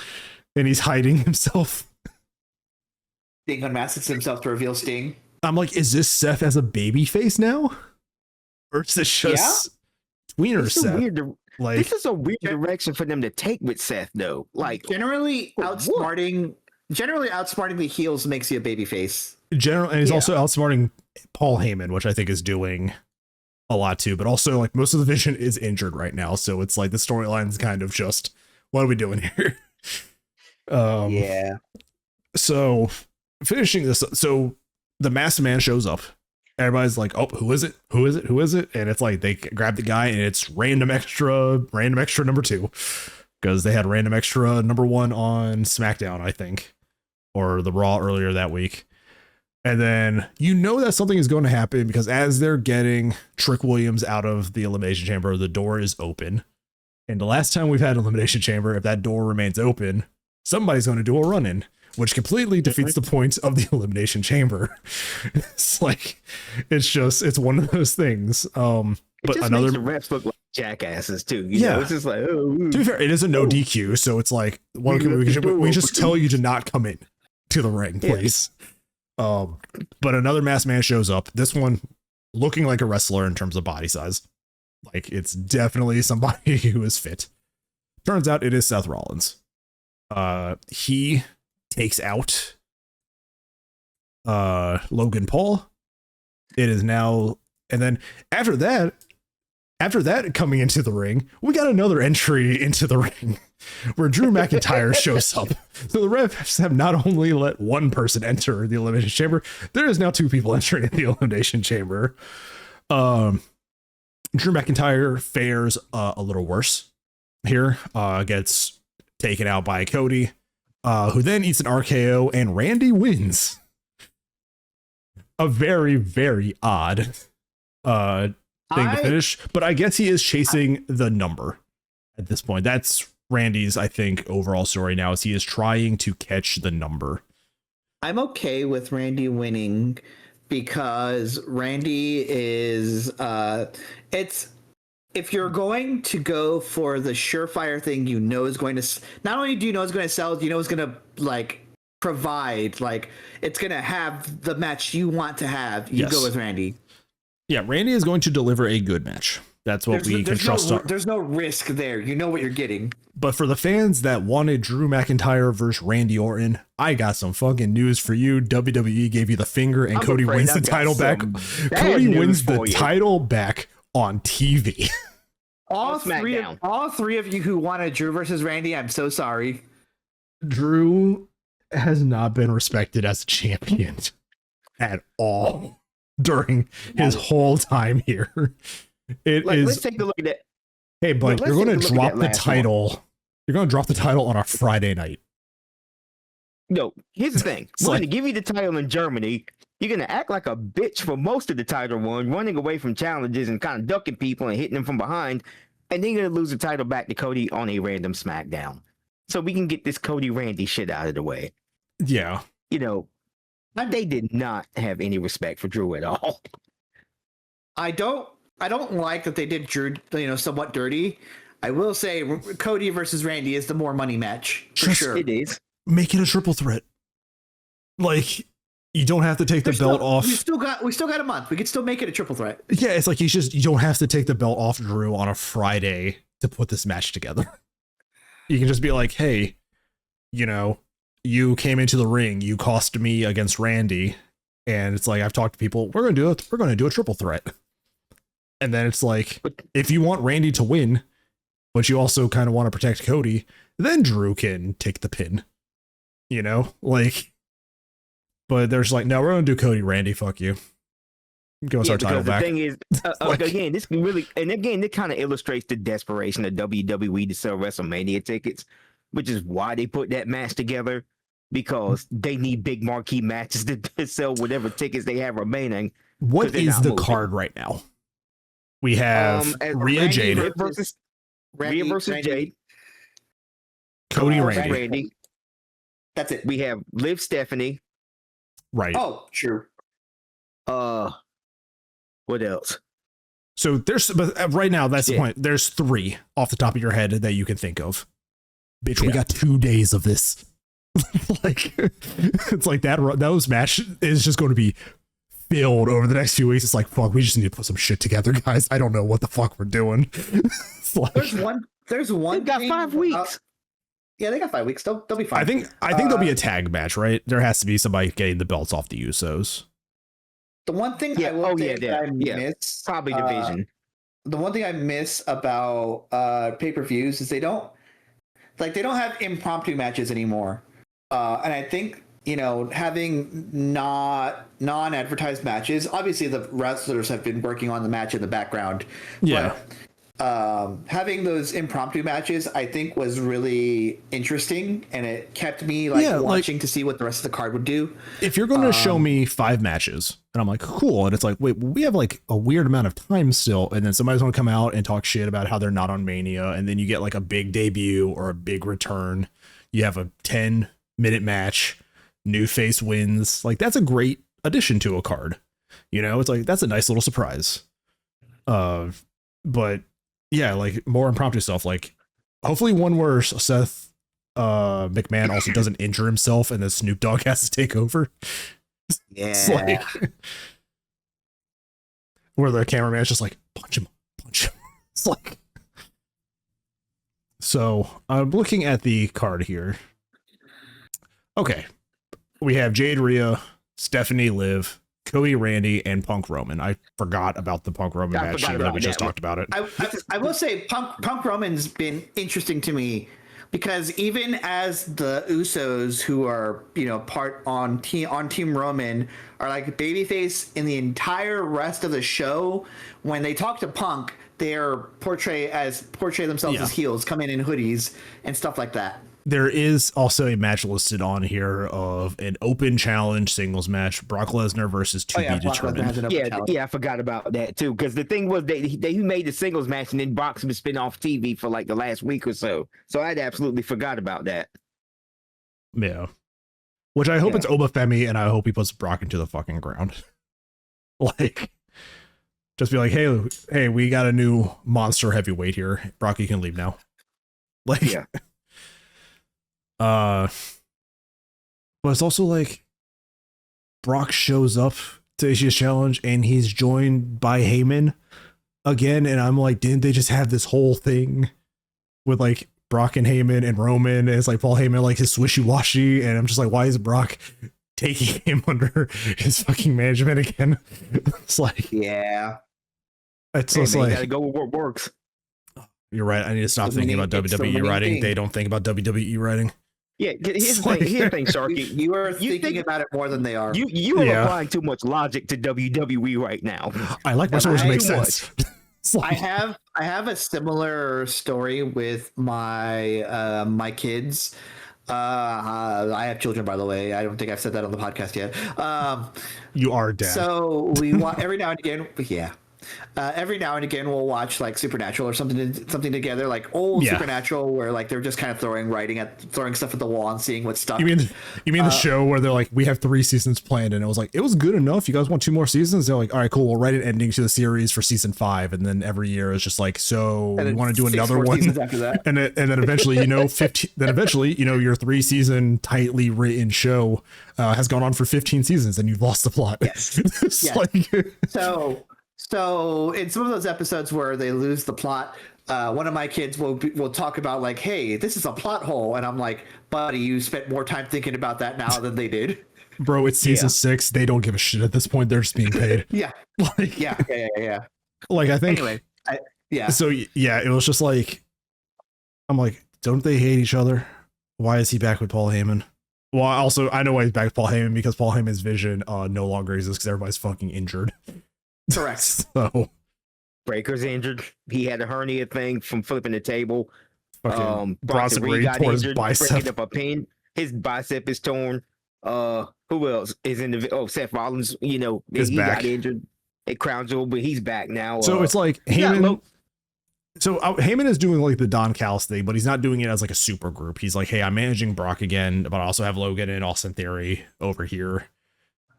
and he's hiding himself? Sting unmasks himself to reveal Sting. I'm like, is this Seth as a baby face now? Or is this just tweener Seth? This is a weird direction for them to take with Seth, though. Like, generally outsmarting the heels makes you a baby face. And he's also outsmarting Paul Heyman, which I think is doing a lot too. But also, like, most of the Vision is injured right now, so it's like the storyline's kind of just, what are we doing here? So finishing this, so the Masked Man shows up. Everybody's like, oh, who is it? Who is it? Who is it? And it's like they grab the guy and it's random extra number 2, because they had random extra number 1 on SmackDown, I think, or the Raw earlier that week. And then you know that something is going to happen, because as they're getting Trick Williams out of the Elimination Chamber, the door is open. And the last time we've had an Elimination Chamber, if that door remains open, somebody's going to do a run-in, which completely defeats the point of the Elimination Chamber. It's like, it's one of those things. But makes the refs look like jackasses too. You know? It's just like, to be fair, it is a no DQ, so it's like, we just tell you to not come in to the ring, please. But another Masked Man shows up. This one looking like a wrestler in terms of body size. Like, it's definitely somebody who is fit. Turns out it is Seth Rollins. He takes out Logan Paul. It is now, and then after that coming into the ring, we got another entry into the ring where Drew McIntyre shows up. So the refs have not only let one person enter the Elimination Chamber, there is now 2 people entering the Elimination Chamber. Drew McIntyre fares a little worse here, gets taken out by Cody, who then eats an RKO, and Randy wins. A very, very odd thing to finish, but I guess he is chasing the number at this point. That's Randy's, I think, overall story now, is he is trying to catch the number. I'm okay with Randy winning, because Randy is if you're going to go for the surefire thing, you know is going to, not only do you know it's going to sell, you know it's going to like provide, like it's going to have the match you want to have. You go with Randy. Yeah, Randy is going to deliver a good match. That's what we can trust. There's no risk there. You know what you're getting. But for the fans that wanted Drew McIntyre versus Randy Orton, I got some fucking news for you. WWE gave you the finger, and Cody wins the title back. Cody wins the title back on TV. All three of you who wanted Drew versus Randy, I'm so sorry. Drew has not been respected as a champion at all during his whole time here. Let's take a look at that. Hey, but you're going to drop the title. You're going to drop the title on a Friday night. No, here's the thing. We're going to give you the title in Germany. You're going to act like a bitch for most of the title run, running away from challenges and kind of ducking people and hitting them from behind. And then you're going to lose the title back to Cody on a random SmackDown. So we can get this Cody Randy shit out of the way. Yeah. You know, they did not have any respect for Drew at all. I don't like that they did Drew, somewhat dirty. I will say Cody versus Randy is the more money match for sure. It is. Make it a triple threat. Like, you don't have to take the belt off. We still got a month. We could still make it a triple threat. Yeah, it's like you don't have to take the belt off Drew on a Friday to put this match together. You can just be like, hey, you came into the ring, you cost me against Randy, and it's like, I've talked to people, we're gonna do a triple threat. And then it's like, if you want Randy to win, but you also kind of want to protect Cody, then Drew can take the pin. But there's like, no, we're gonna do Cody Randy, fuck you. Give us our title back. The thing is, again, this can really, and again, it kind of illustrates the desperation of WWE to sell WrestleMania tickets, which is why they put that match together. because they need big marquee matches to sell whatever tickets they have remaining. What is the card right now? We have Rhea Jade versus Jade. Cody Randy. That's it. We have Liv Stephanie. Right. Oh, true. What else? So but right now, that's the point. There's 3 off the top of your head that you can think of. Bitch, we got 2 days of this. Like, it's like those match is just going to be filled over the next few weeks. It's like, fuck, we just need to put some shit together, guys. I don't know what the fuck we're doing. Like, there's one. They've got 5 weeks. Yeah, they got 5 weeks. They'll be fine. I think there'll be a tag match, right? There has to be somebody getting the belts off the Usos. The one thing I will say that I miss, probably division. The one thing I miss about pay-per-views is they don't have impromptu matches anymore. And I think, having non-advertised matches, obviously the wrestlers have been working on the match in the background. Yeah. But having those impromptu matches, I think, was really interesting, and it kept me watching to see what the rest of the card would do. If you're going to show me 5 matches, and I'm like, cool, and it's like, wait, we have like a weird amount of time still, and then somebody's going to come out and talk shit about how they're not on Mania, and then you get like a big debut or a big return. You have a 10-minute match, new face wins. Like, that's a great addition to a card. It's like, that's a nice little surprise. But yeah, like more impromptu stuff. Like, hopefully one where Seth McMahon also doesn't injure himself and then Snoop Dogg has to take over. Yeah. It's like, where the cameraman's just like, punch him. It's like, so I'm looking at the card here. Okay. We have Jade, Rhea, Stephanie, Liv, Cody, Randy, and Punk Roman. I forgot about the Punk Roman match that we just talked about it. I will say Punk Roman's been interesting to me because even as the Usos, who are part on Team Roman, are like babyface in the entire rest of the show, when they talk to Punk, they're portray themselves as heels, come in hoodies and stuff like that. There is also a match listed on here of an open challenge singles match, Brock Lesnar versus to be determined. Yeah, I forgot about that too. Because the thing was, they made the singles match and then Brock's been spin off TV for like the last week or so. So I'd absolutely forgot about that. Yeah, which I hope it's Obafemi, and I hope he puts Brock into the fucking ground. Like, just be like, hey, we got a new monster heavyweight here. Brock, you can leave now. Like, yeah. But it's also like Brock shows up to Asia's challenge and he's joined by Heyman again, and I'm like, didn't they just have this whole thing with like Brock and Heyman and Roman? And it's like Paul Heyman like his wishy-washy, and I'm just like, why is Brock taking him under his fucking management again? It's like, yeah, it's just like, you gotta go with what works. You're right. I need to stop thinking about WWE writing. They don't think about WWE writing. Yeah, here's the thing, Sharky. You are thinking about it more than they are. You are applying too much logic to WWE right now. I like my stories make sense. I have a similar story with my my kids. I have children, by the way. I don't think I've said that on the podcast yet. You are dad. So we want every now and again. Yeah. Every now and again we'll watch like Supernatural or something together, like old Supernatural, where like they're just kind of throwing stuff at the wall and seeing what's stuck. You mean the show where they're like, we have 3 seasons planned, and it was like, it was good enough, you guys want 2 more seasons? They're like, all right, cool, we'll write an ending to the series for season 5, and then every year it's just like, so we want to do another one after that. and then eventually 15, then eventually your 3-season tightly written show has gone on for 15 seasons and you've lost the plot. Yes. Like, So in some of those episodes where they lose the plot, one of my kids will talk about like, hey, this is a plot hole. And I'm like, buddy, you spent more time thinking about that now than they did. Bro, it's season 6. They don't give a shit at this point. They're just being paid. Yeah. Like, yeah. Like, I think. Anyway, So, yeah, it was just like, I'm like, don't they hate each other? Why is he back with Paul Heyman? Well, also, I know why he's back with Paul Heyman, because Paul Heyman's vision no longer exists because everybody's fucking injured. Correct. So Breaker's injured. He had a hernia thing from flipping the table. Bronson Reed got injured, breaking up a pin. his bicep is torn. Who else is in the? Oh, Seth Rollins. You know, He's he back. got injured at Crown Jewel, but he's back now. So it's like Heyman. So Heyman is doing like the Don Callis thing, but he's not doing it as like a super group. He's like, hey, I'm managing Brock again, but I also have Logan and Austin Theory over here.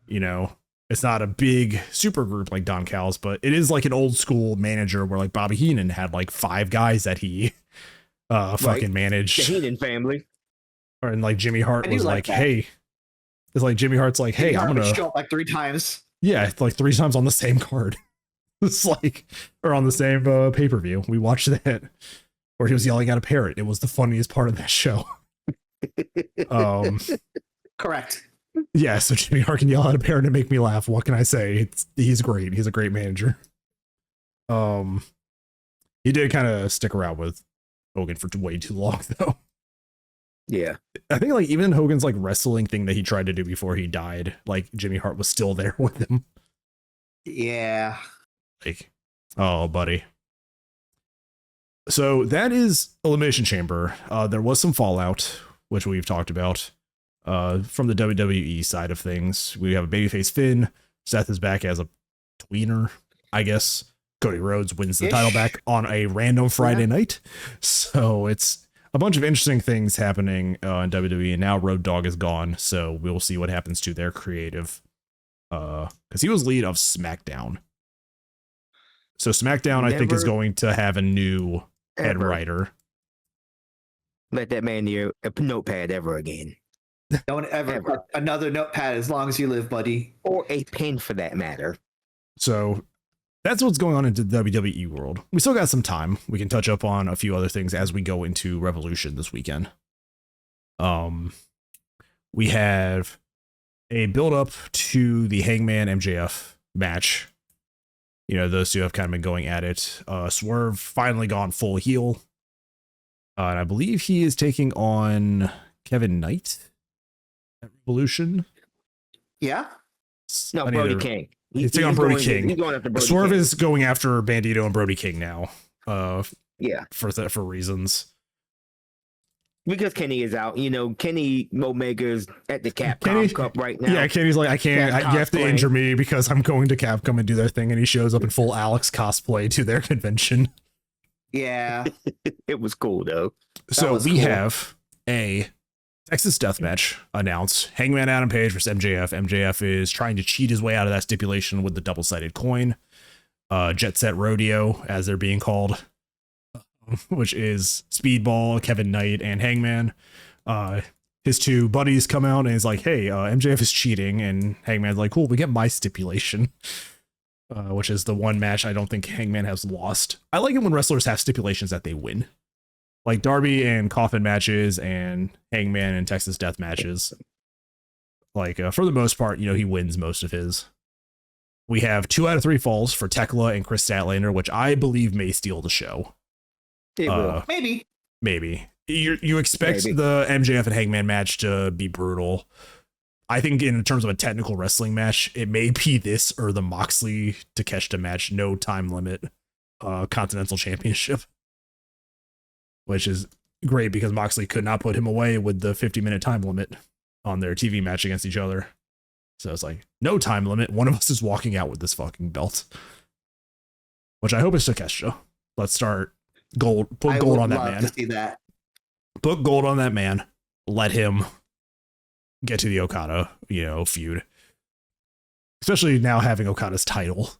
You know, it's not a big super group like Don Callis, but it is like an old school manager where like Bobby Heenan had like 5 guys that he fucking managed. The Heenan family. And like Jimmy Hart was like, that. hey, it's like Jimmy Hart's like, hey, I'm gonna show up like 3 times. Yeah, like 3 times on the same card. It's like, or on the same pay-per-view. We watched that where he was yelling at a parrot. It was the funniest part of that show. Correct. Yeah, so Jimmy Hart can yell at a parrot and make me laugh. What can I say? He's great. He's a great manager. He did kind of stick around with Hogan for way too long though. Yeah. I think like even Hogan's like wrestling thing that he tried to do before he died, like Jimmy Hart was still there with him. Yeah. Like, oh, buddy. So that is Elimination Chamber. There was some fallout, which we've talked about. From the WWE side of things, we have a babyface Finn. Seth is back as a tweener, I guess. Cody Rhodes wins the title back on a random Friday night. So it's a bunch of interesting things happening in WWE, and now Road Dogg is gone. So we'll see what happens to their creative. Because he was lead of SmackDown. So SmackDown, I think, is going to have a new head writer. Let that man near a notepad ever again. Don't ever put another notepad as long as you live, buddy. Or a pen for that matter. So that's what's going on into the WWE world. We still got some time. We can touch up on a few other things as we go into Revolution this weekend. We have a build up to the Hangman MJF match. You know, those two have kind of been going at it. Swerve finally gone full heel. And I believe he is taking on Kevin Knight at Revolution. Yeah. No, Brody King. He's taking on Brody King. He's going after Brody Swerve King. is going after Bandito and Brody King now. Yeah. For reasons. Because Kenny is out, you know, Kenny Omega's at the Capcom Cup right now. Yeah, Kenny's like, you have to injure me because I'm going to Capcom and do their thing, and he shows up in full Alex cosplay to their convention. Yeah. It was cool though. So we have a Texas Deathmatch announced. Hangman Adam Page versus MJF. MJF is trying to cheat his way out of that stipulation with the double-sided coin. Jet Set Rodeo, as they're being called. Which is Speedball, Kevin Knight, and Hangman. His 2 buddies come out and he's like, hey, MJF is cheating. And Hangman's like, cool, we get my stipulation. Which is the one match I don't think Hangman has lost. I like it when wrestlers have stipulations that they win. Like Darby and Coffin matches and Hangman and Texas Death matches. Like, for the most part, you know, he wins most of his. We have 2 out of 3 falls for Tekla and Chris Statlander, which I believe may steal the show. It will. Maybe. You expect the MJF and Hangman match to be brutal. I think in terms of a technical wrestling match, it may be this or the Moxley Takeshita match, no time limit, Continental Championship, which is great because Moxley could not put him away with the 50-minute time limit on their TV match against each other. So it's like, no time limit. One of us is walking out with this fucking belt, which I hope is Takeshita. Let's start. Put gold on that man. To see that. Put gold on that man. Let him get to the Okada, feud. Especially now having Okada's title,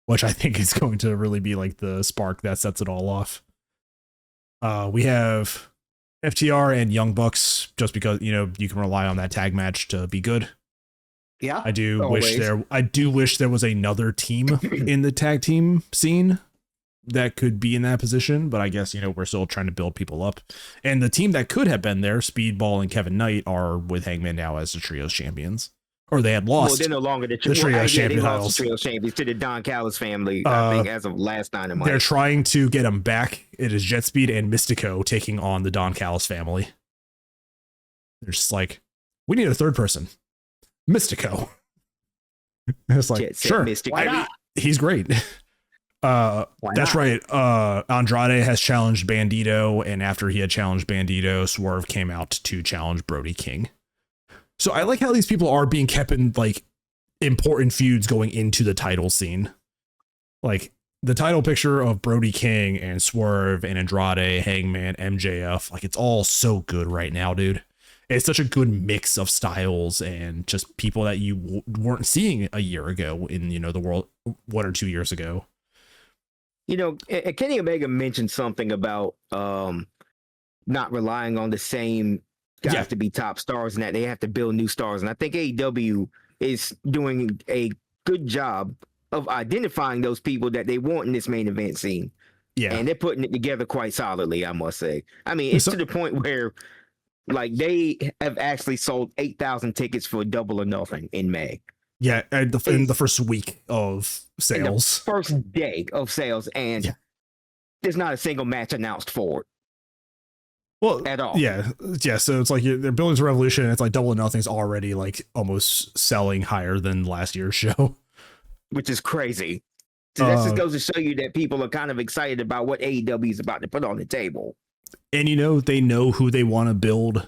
which I think is going to really be like the spark that sets it all off. We have FTR and Young Bucks, just because you can rely on that tag match to be good. Yeah, I do wish there was another team in the tag team scene that could be in that position, but I guess we're still trying to build people up. And the team that could have been there, Speedball and Kevin Knight, are with Hangman now as the Trios champions, or they had lost. Well, they're no longer the Trios champions. They lost the Trios champions to the Don Callis family. I think as of last Dynamite. They're trying to get them back. It is Jet Speed and Mystico taking on the Don Callis family. They're just like, we need a third person, Mystico. And it's like, sure, Mystico. Why not? He's great. That's right. Andrade has challenged Bandito, and after he had challenged Bandito, Swerve came out to challenge Brody King. So I like how these people are being kept in like important feuds going into the title scene. Like the title picture of Brody King and Swerve and Andrade, Hangman, MJF, like it's all so good right now, dude. It's such a good mix of styles and just people that you weren't seeing a year ago in, you know, the world 1 or 2 years ago. You know, Kenny Omega mentioned something about not relying on the same guys to be top stars and that they have to build new stars. And I think AEW is doing a good job of identifying those people that they want in this main event scene. Yeah. And they're putting it together quite solidly, I must say. I mean, it's to the point where like they have actually sold 8,000 tickets for Double or Nothing in May. Yeah, in the first week of sales. First day of sales, and there's not a single match announced for it. Well, at all. Yeah. So it's like they're building to Revolution, and it's like Double or Nothing's already like almost selling higher than last year's show, which is crazy. So that just goes to show you that people are kind of excited about what AEW is about to put on the table. And you know, they know who they want to build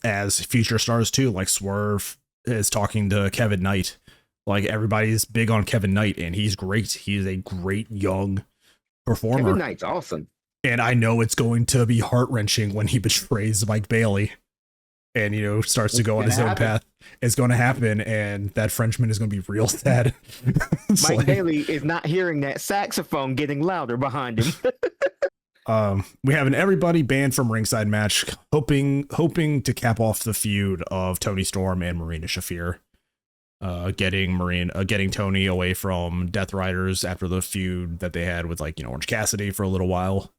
as future stars too. Like Swerve is talking to Kevin Knight. Like everybody's big on Kevin Knight, and he's great. He's a great young performer. Kevin Knight's awesome. And I know it's going to be heart-wrenching when he betrays Mike Bailey and, you know, starts to go on his own path. It's going to happen, and that Frenchman is going to be real sad. Mike Bailey is not hearing that saxophone getting louder behind him. We have an everybody banned from ringside match, hoping to cap off the feud of Tony Storm and Marina Shafir. Getting Tony away from Death Riders after the feud that they had with, like, you know, Orange Cassidy for a little while.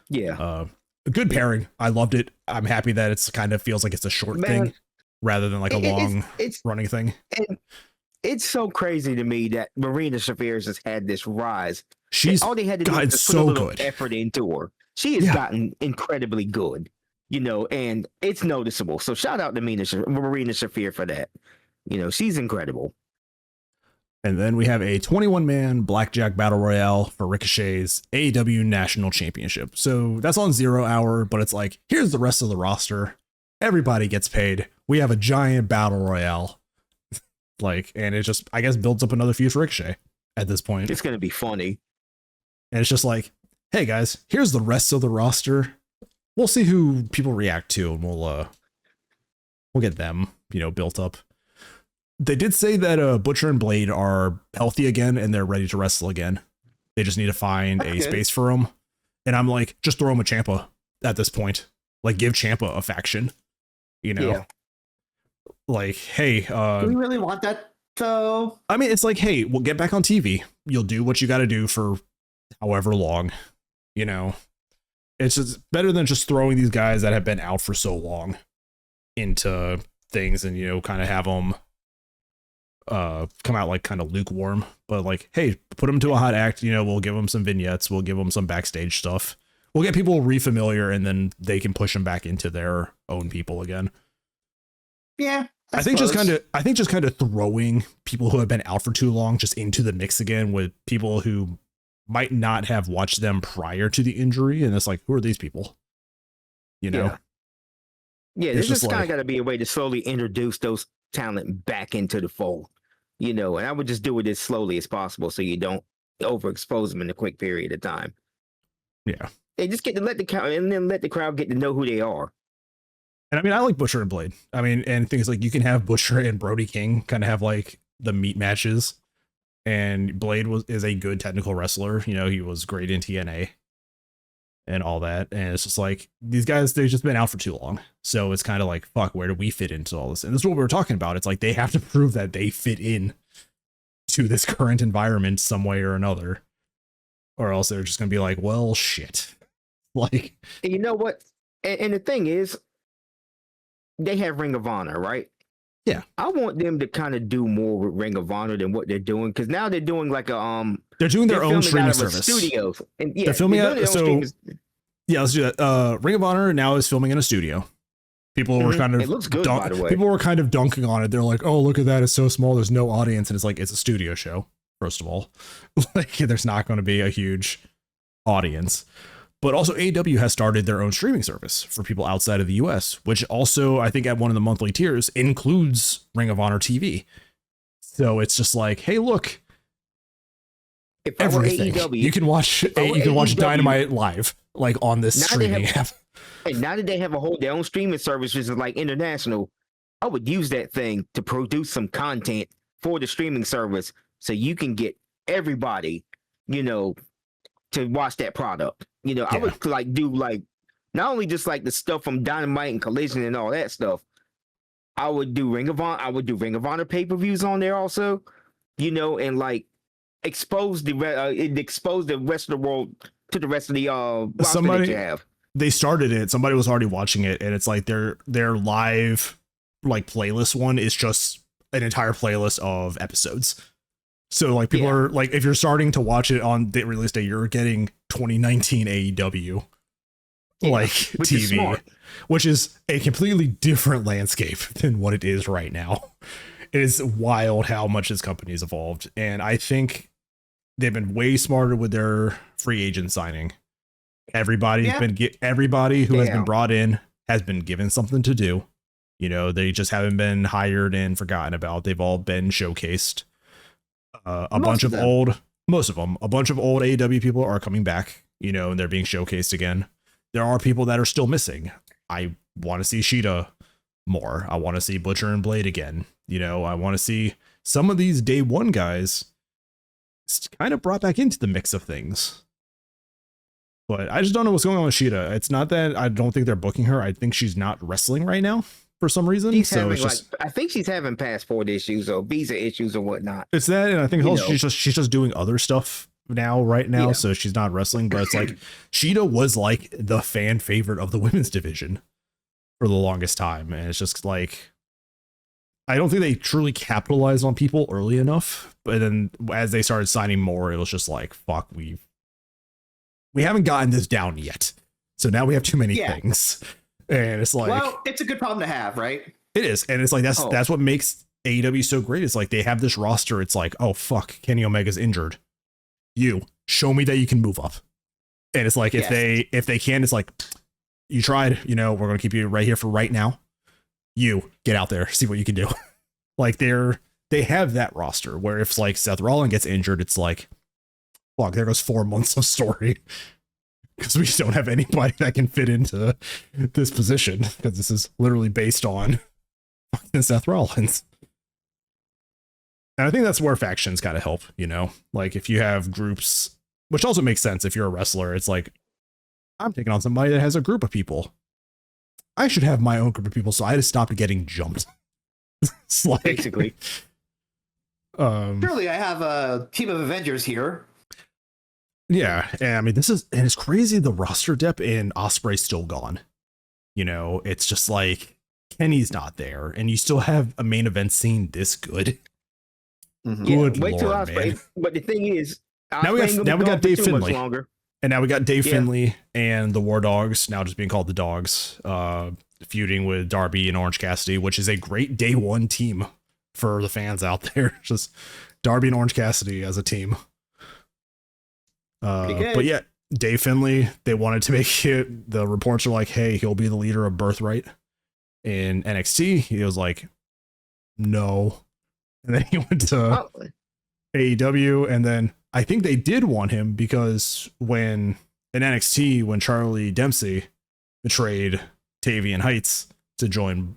Yeah. A good pairing. I loved it. I'm happy that it's kind of feels like it's a short thing rather than like a long running thing. And it's so crazy to me that Marina Shafir has had this rise. All they had to do was put a little effort into her. She has gotten incredibly good, you know, and it's noticeable. So shout out to Marina Shafir for that. You know, she's incredible. And then we have a 21-man Blackjack Battle Royale for Ricochet's AEW National Championship. So that's on 0 hour, but it's like, here's the rest of the roster. Everybody gets paid. We have a giant Battle Royale. Like, and it just, I guess, builds up another feud for Ricochet at this point. It's going to be funny. And it's just like, hey guys, here's the rest of the roster. We'll see who people react to, and we'll get them, you know, built up. They did say that Butcher and Blade are healthy again and they're ready to wrestle again. They just need to find a space for them. And I'm like, just throw them a Ciampa at this point. Like, give Ciampa a faction, you know? Yeah. Like, hey, do we really want that though? I mean, it's like, hey, we'll get back on TV. You'll do what you got to do for however long, you know? It's just better than just throwing these guys that have been out for so long into things and, you know, kind of have them come out like kind of lukewarm. But like, hey, put them to a hot act, you know, we'll give them some vignettes, we'll give them some backstage stuff, we'll get people refamiliar, and then they can push them back into their own people again. Yeah, I think just kind of throwing people who have been out for too long just into the mix again with people who might not have watched them prior to the injury, and it's like, who are these people, you know? There's just kind of got to be a way to slowly introduce those talent back into the fold, you know, and I would just do it as slowly as possible so you don't overexpose them in a quick period of time. Yeah, they just get to let the crowd get to know who they are. And I mean, I like Butcher and Blade. I mean, and things like you can have Butcher and Brody King kind of have like the meat matches, and Blade is a good technical wrestler. You know, he was great in TNA and all that. And it's just like, these guys, they've just been out for too long. So it's kind of like, fuck, where do we fit into all this? And this is what we were talking about. It's like, they have to prove that they fit in to this current environment some way or another, or else they're just going to be like, well, shit. Like, and you know what? And the thing is, they have Ring of Honor, right? Yeah. I want them to kind of do more with Ring of Honor than what they're doing, because now they're doing like a they're doing their own streaming service. Studios. And they're filming let's do that. Ring of Honor now is filming in a studio. People were kind of it looks good, by the way. People were kind of dunking on it. They're like, "Oh, look at that! It's so small. There's no audience," and it's like, it's a studio show. first of all. Like, there's not going to be a huge audience. But also AEW has started their own streaming service for people outside of the US, which also, I think at one of the monthly tiers, includes Ring of Honor TV. So it's just like, hey, look, everything. AEW, you can watch Dynamite live, like, on this streaming app. And now that they have their own streaming service, which is like international, I would use that thing to produce some content for the streaming service so you can get everybody, to watch that product. I would do not only just like the stuff from Dynamite and Collision and all that stuff. I would do Ring of Honor pay-per-views on there also, and like expose the rest of the world to the rest of the roster that you have. They started it. Somebody was already watching it, and it's like their live like playlist one is just an entire playlist of episodes. So like people are like, if you're starting to watch it on the release day, you're getting 2019 AEW TV, which is a completely different landscape than what it is right now. It is wild how much this company's evolved, and I think they've been way smarter with their free agent signing. Everybody who has been brought in has been given something to do. They just haven't been hired and forgotten about. They've all been showcased. A bunch of old AEW people are coming back, and they're being showcased again. There are people that are still missing. I want to see Sheeta more. I want to see Butcher and Blade again. I want to see some of these day one guys kind of brought back into the mix of things. But I just don't know what's going on with Sheeta. It's not that I don't think they're booking her. I think she's not wrestling right now for some reason. I think she's having passport issues or visa issues or whatnot. It's that, and I think she's just doing other stuff right now. So she's not wrestling. But it's like Sheeta was like the fan favorite of the women's division for the longest time, and it's just like, I don't think they truly capitalized on people early enough. But then as they started signing more, it was just like, fuck, we haven't gotten this down yet. So now we have too many things. And it's like, well, it's a good problem to have, right? It is. And it's like, that's what makes AEW so great. It's like, they have this roster. It's like, oh, fuck, Kenny Omega's injured. You show me that you can move up. And it's like, if they can, it's like, you tried, we're going to keep you right here for right now. You get out there, see what you can do. Like they have that roster where if like Seth Rollins gets injured, it's like, fuck, there goes 4 months of story, because we don't have anybody that can fit into this position, because this is literally based on fucking Seth Rollins. And I think that's where factions kind of help, like if you have groups, which also makes sense if you're a wrestler. It's like, I'm taking on somebody that has a group of people. I should have my own group of people, so I just stopped getting jumped. It's like, basically. Surely I have a team of Avengers here. Yeah, and I mean, it's crazy, the roster depth, and Ospreay's still gone. It's just like, Kenny's not there, and you still have a main event scene this good. Mm-hmm. Good wait till Ospreay. Man. But the thing is, now we got Dave Finlay. And now we got Dave Finlay and the War Dogs, now just being called the Dogs, feuding with Darby and Orange Cassidy, which is a great day one team for the fans out there. Just Darby and Orange Cassidy as a team. But yeah, Dave Finlay, they wanted to make it, the reports are like, hey, he'll be the leader of Birthright in NXT. He was like, no. And then he went to AEW, and then I think they did want him because when in NXT, when Charlie Dempsey betrayed Tavian Heights to join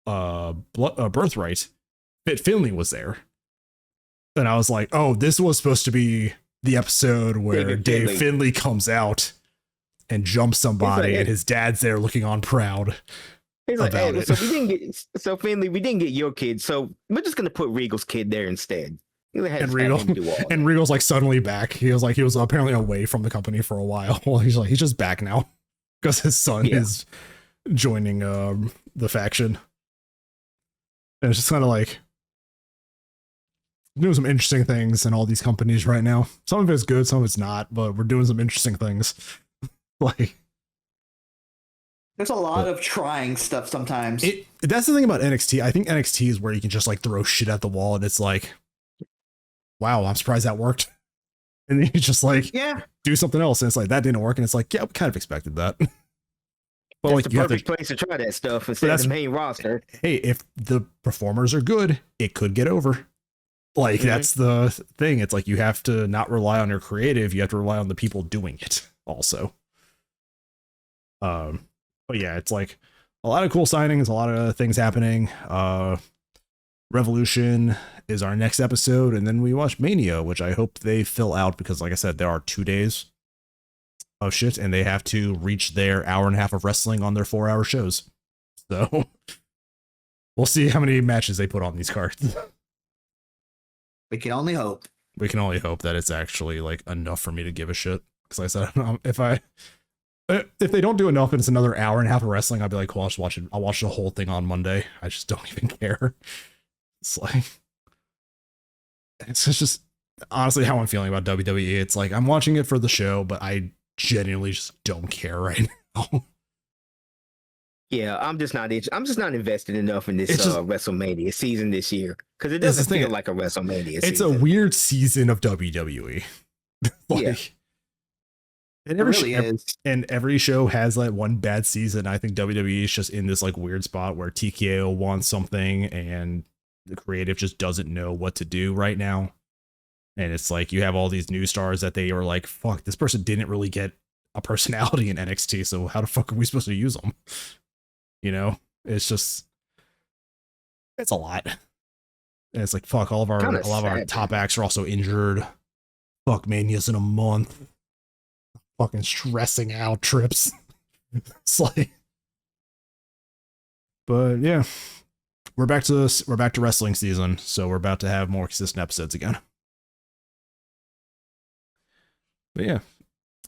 Birthright, Fit Finlay was there. And I was like, oh, this was supposed to be the episode where Dave Finlay comes out and jumps somebody, and his dad's there looking on proud. He's like, hey, so Finlay, we didn't get your kid, so we're just gonna put Regal's kid there instead. And Regal's like suddenly back. He was apparently away from the company for a while. He's just back now because his son is joining the faction. And it's just kind of like doing some interesting things in all these companies right now. Some of it's good, some of it's not, but we're doing some interesting things. Like, there's a lot of trying stuff sometimes. That's the thing about NXT. I think NXT is where you can just like throw shit at the wall, and it's like, wow, I'm surprised that worked. And then you just like do something else, and it's like that didn't work, and it's like, yeah, we kind of expected that. But that's like the perfect place to try that stuff instead of the main roster. Hey, if the performers are good, it could get over. Like that's the thing. It's like you have to not rely on your creative, you have to rely on the people doing it also. But yeah, it's like a lot of cool signings, a lot of things happening. Revolution is our next episode, and then we watch Mania, which I hope they fill out because, like I said, there are 2 days of shit, and they have to reach their hour and a half of wrestling on their 4-hour shows. So we'll see how many matches they put on these cards. We can only hope. We can only hope that it's actually like enough for me to give a shit. Because like I said, if they don't do enough and it's another hour and a half of wrestling, I'll be like, well, I'll just watch it. I'll watch the whole thing on Monday. I just don't even care. It's like, it's just honestly how I'm feeling about WWE. It's like I'm watching it for the show, but I genuinely just don't care right now. Yeah, I'm just not invested enough in this WrestleMania season this year because it doesn't feel like a WrestleMania season. It's a weird season of WWE. Like, and every show has like one bad season. I think WWE is just in this like weird spot where TKO wants something and the creative just doesn't know what to do right now. And it's like you have all these new stars that they are like, fuck, this person didn't really get a personality in NXT, so how the fuck are we supposed to use them? You know, it's a lot. And it's like, fuck, a lot of our top acts are also injured. Fuck, Mania's in a month. Fucking stressing out trips. It's like, but yeah, we're back to wrestling season, so we're about to have more consistent episodes again. But yeah,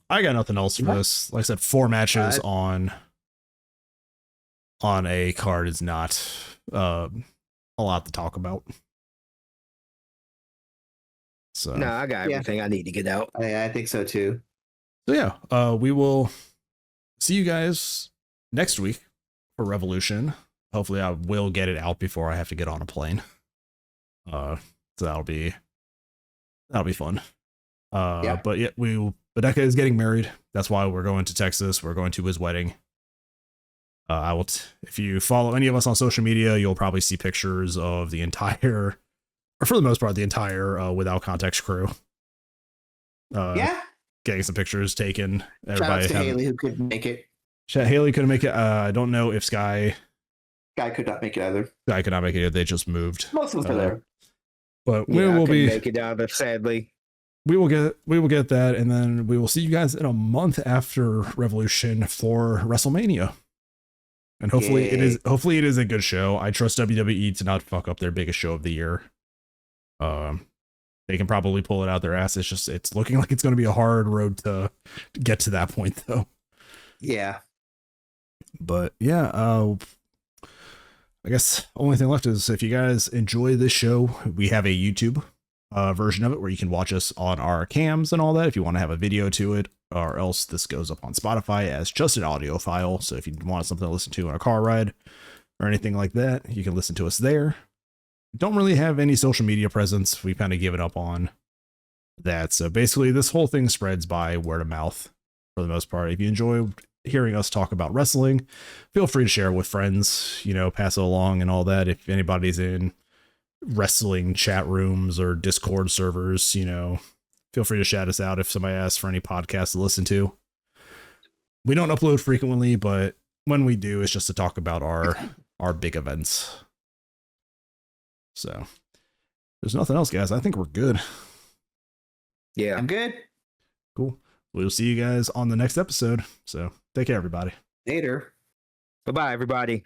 I got nothing else for this. Like I said, 4 matches on a card is not a lot to talk about. So no, I got everything I need to get out. I think so too. So yeah, we will see you guys next week for Revolution. Hopefully I will get it out before I have to get on a plane. So that'll be fun. But yeah, Becca is getting married. That's why we're going to Texas. We're going to his wedding. I will if you follow any of us on social media, you'll probably see pictures of the entire, or for the most part, the entire Without Context crew. Getting some pictures taken. Everybody shout out to Haley who couldn't make it. Haley couldn't make it. I don't know if Sky could not make it either. Sky could not make it. They just moved. Most of them are there. But we will be make it either, sadly. We will get that, and then we will see you guys in a month after Revolution for WrestleMania. And hopefully it is a good show. I trust WWE to not fuck up their biggest show of the year. They can probably pull it out their ass. It's looking like it's going to be a hard road to get to that point, though. Yeah. But yeah, I guess only thing left is if you guys enjoy this show, we have a YouTube version of it where you can watch us on our cams and all that if you want to have a video to it, or else this goes up on Spotify as just an audio file. So if you want something to listen to on a car ride or anything like that, you can listen to us there. Don't really have any social media presence. We've kind of given up on that. So basically this whole thing spreads by word of mouth for the most part. If you enjoy hearing us talk about wrestling, feel free to share it with friends, pass it along and all that. If anybody's in wrestling chat rooms or Discord servers, feel free to shout us out if somebody asks for any podcasts to listen to. We don't upload frequently, but when we do, it's just to talk about our big events. So there's nothing else, guys. I think we're good. Yeah, I'm good. Cool. We'll see you guys on the next episode. So take care, everybody. Later. Bye-bye, everybody.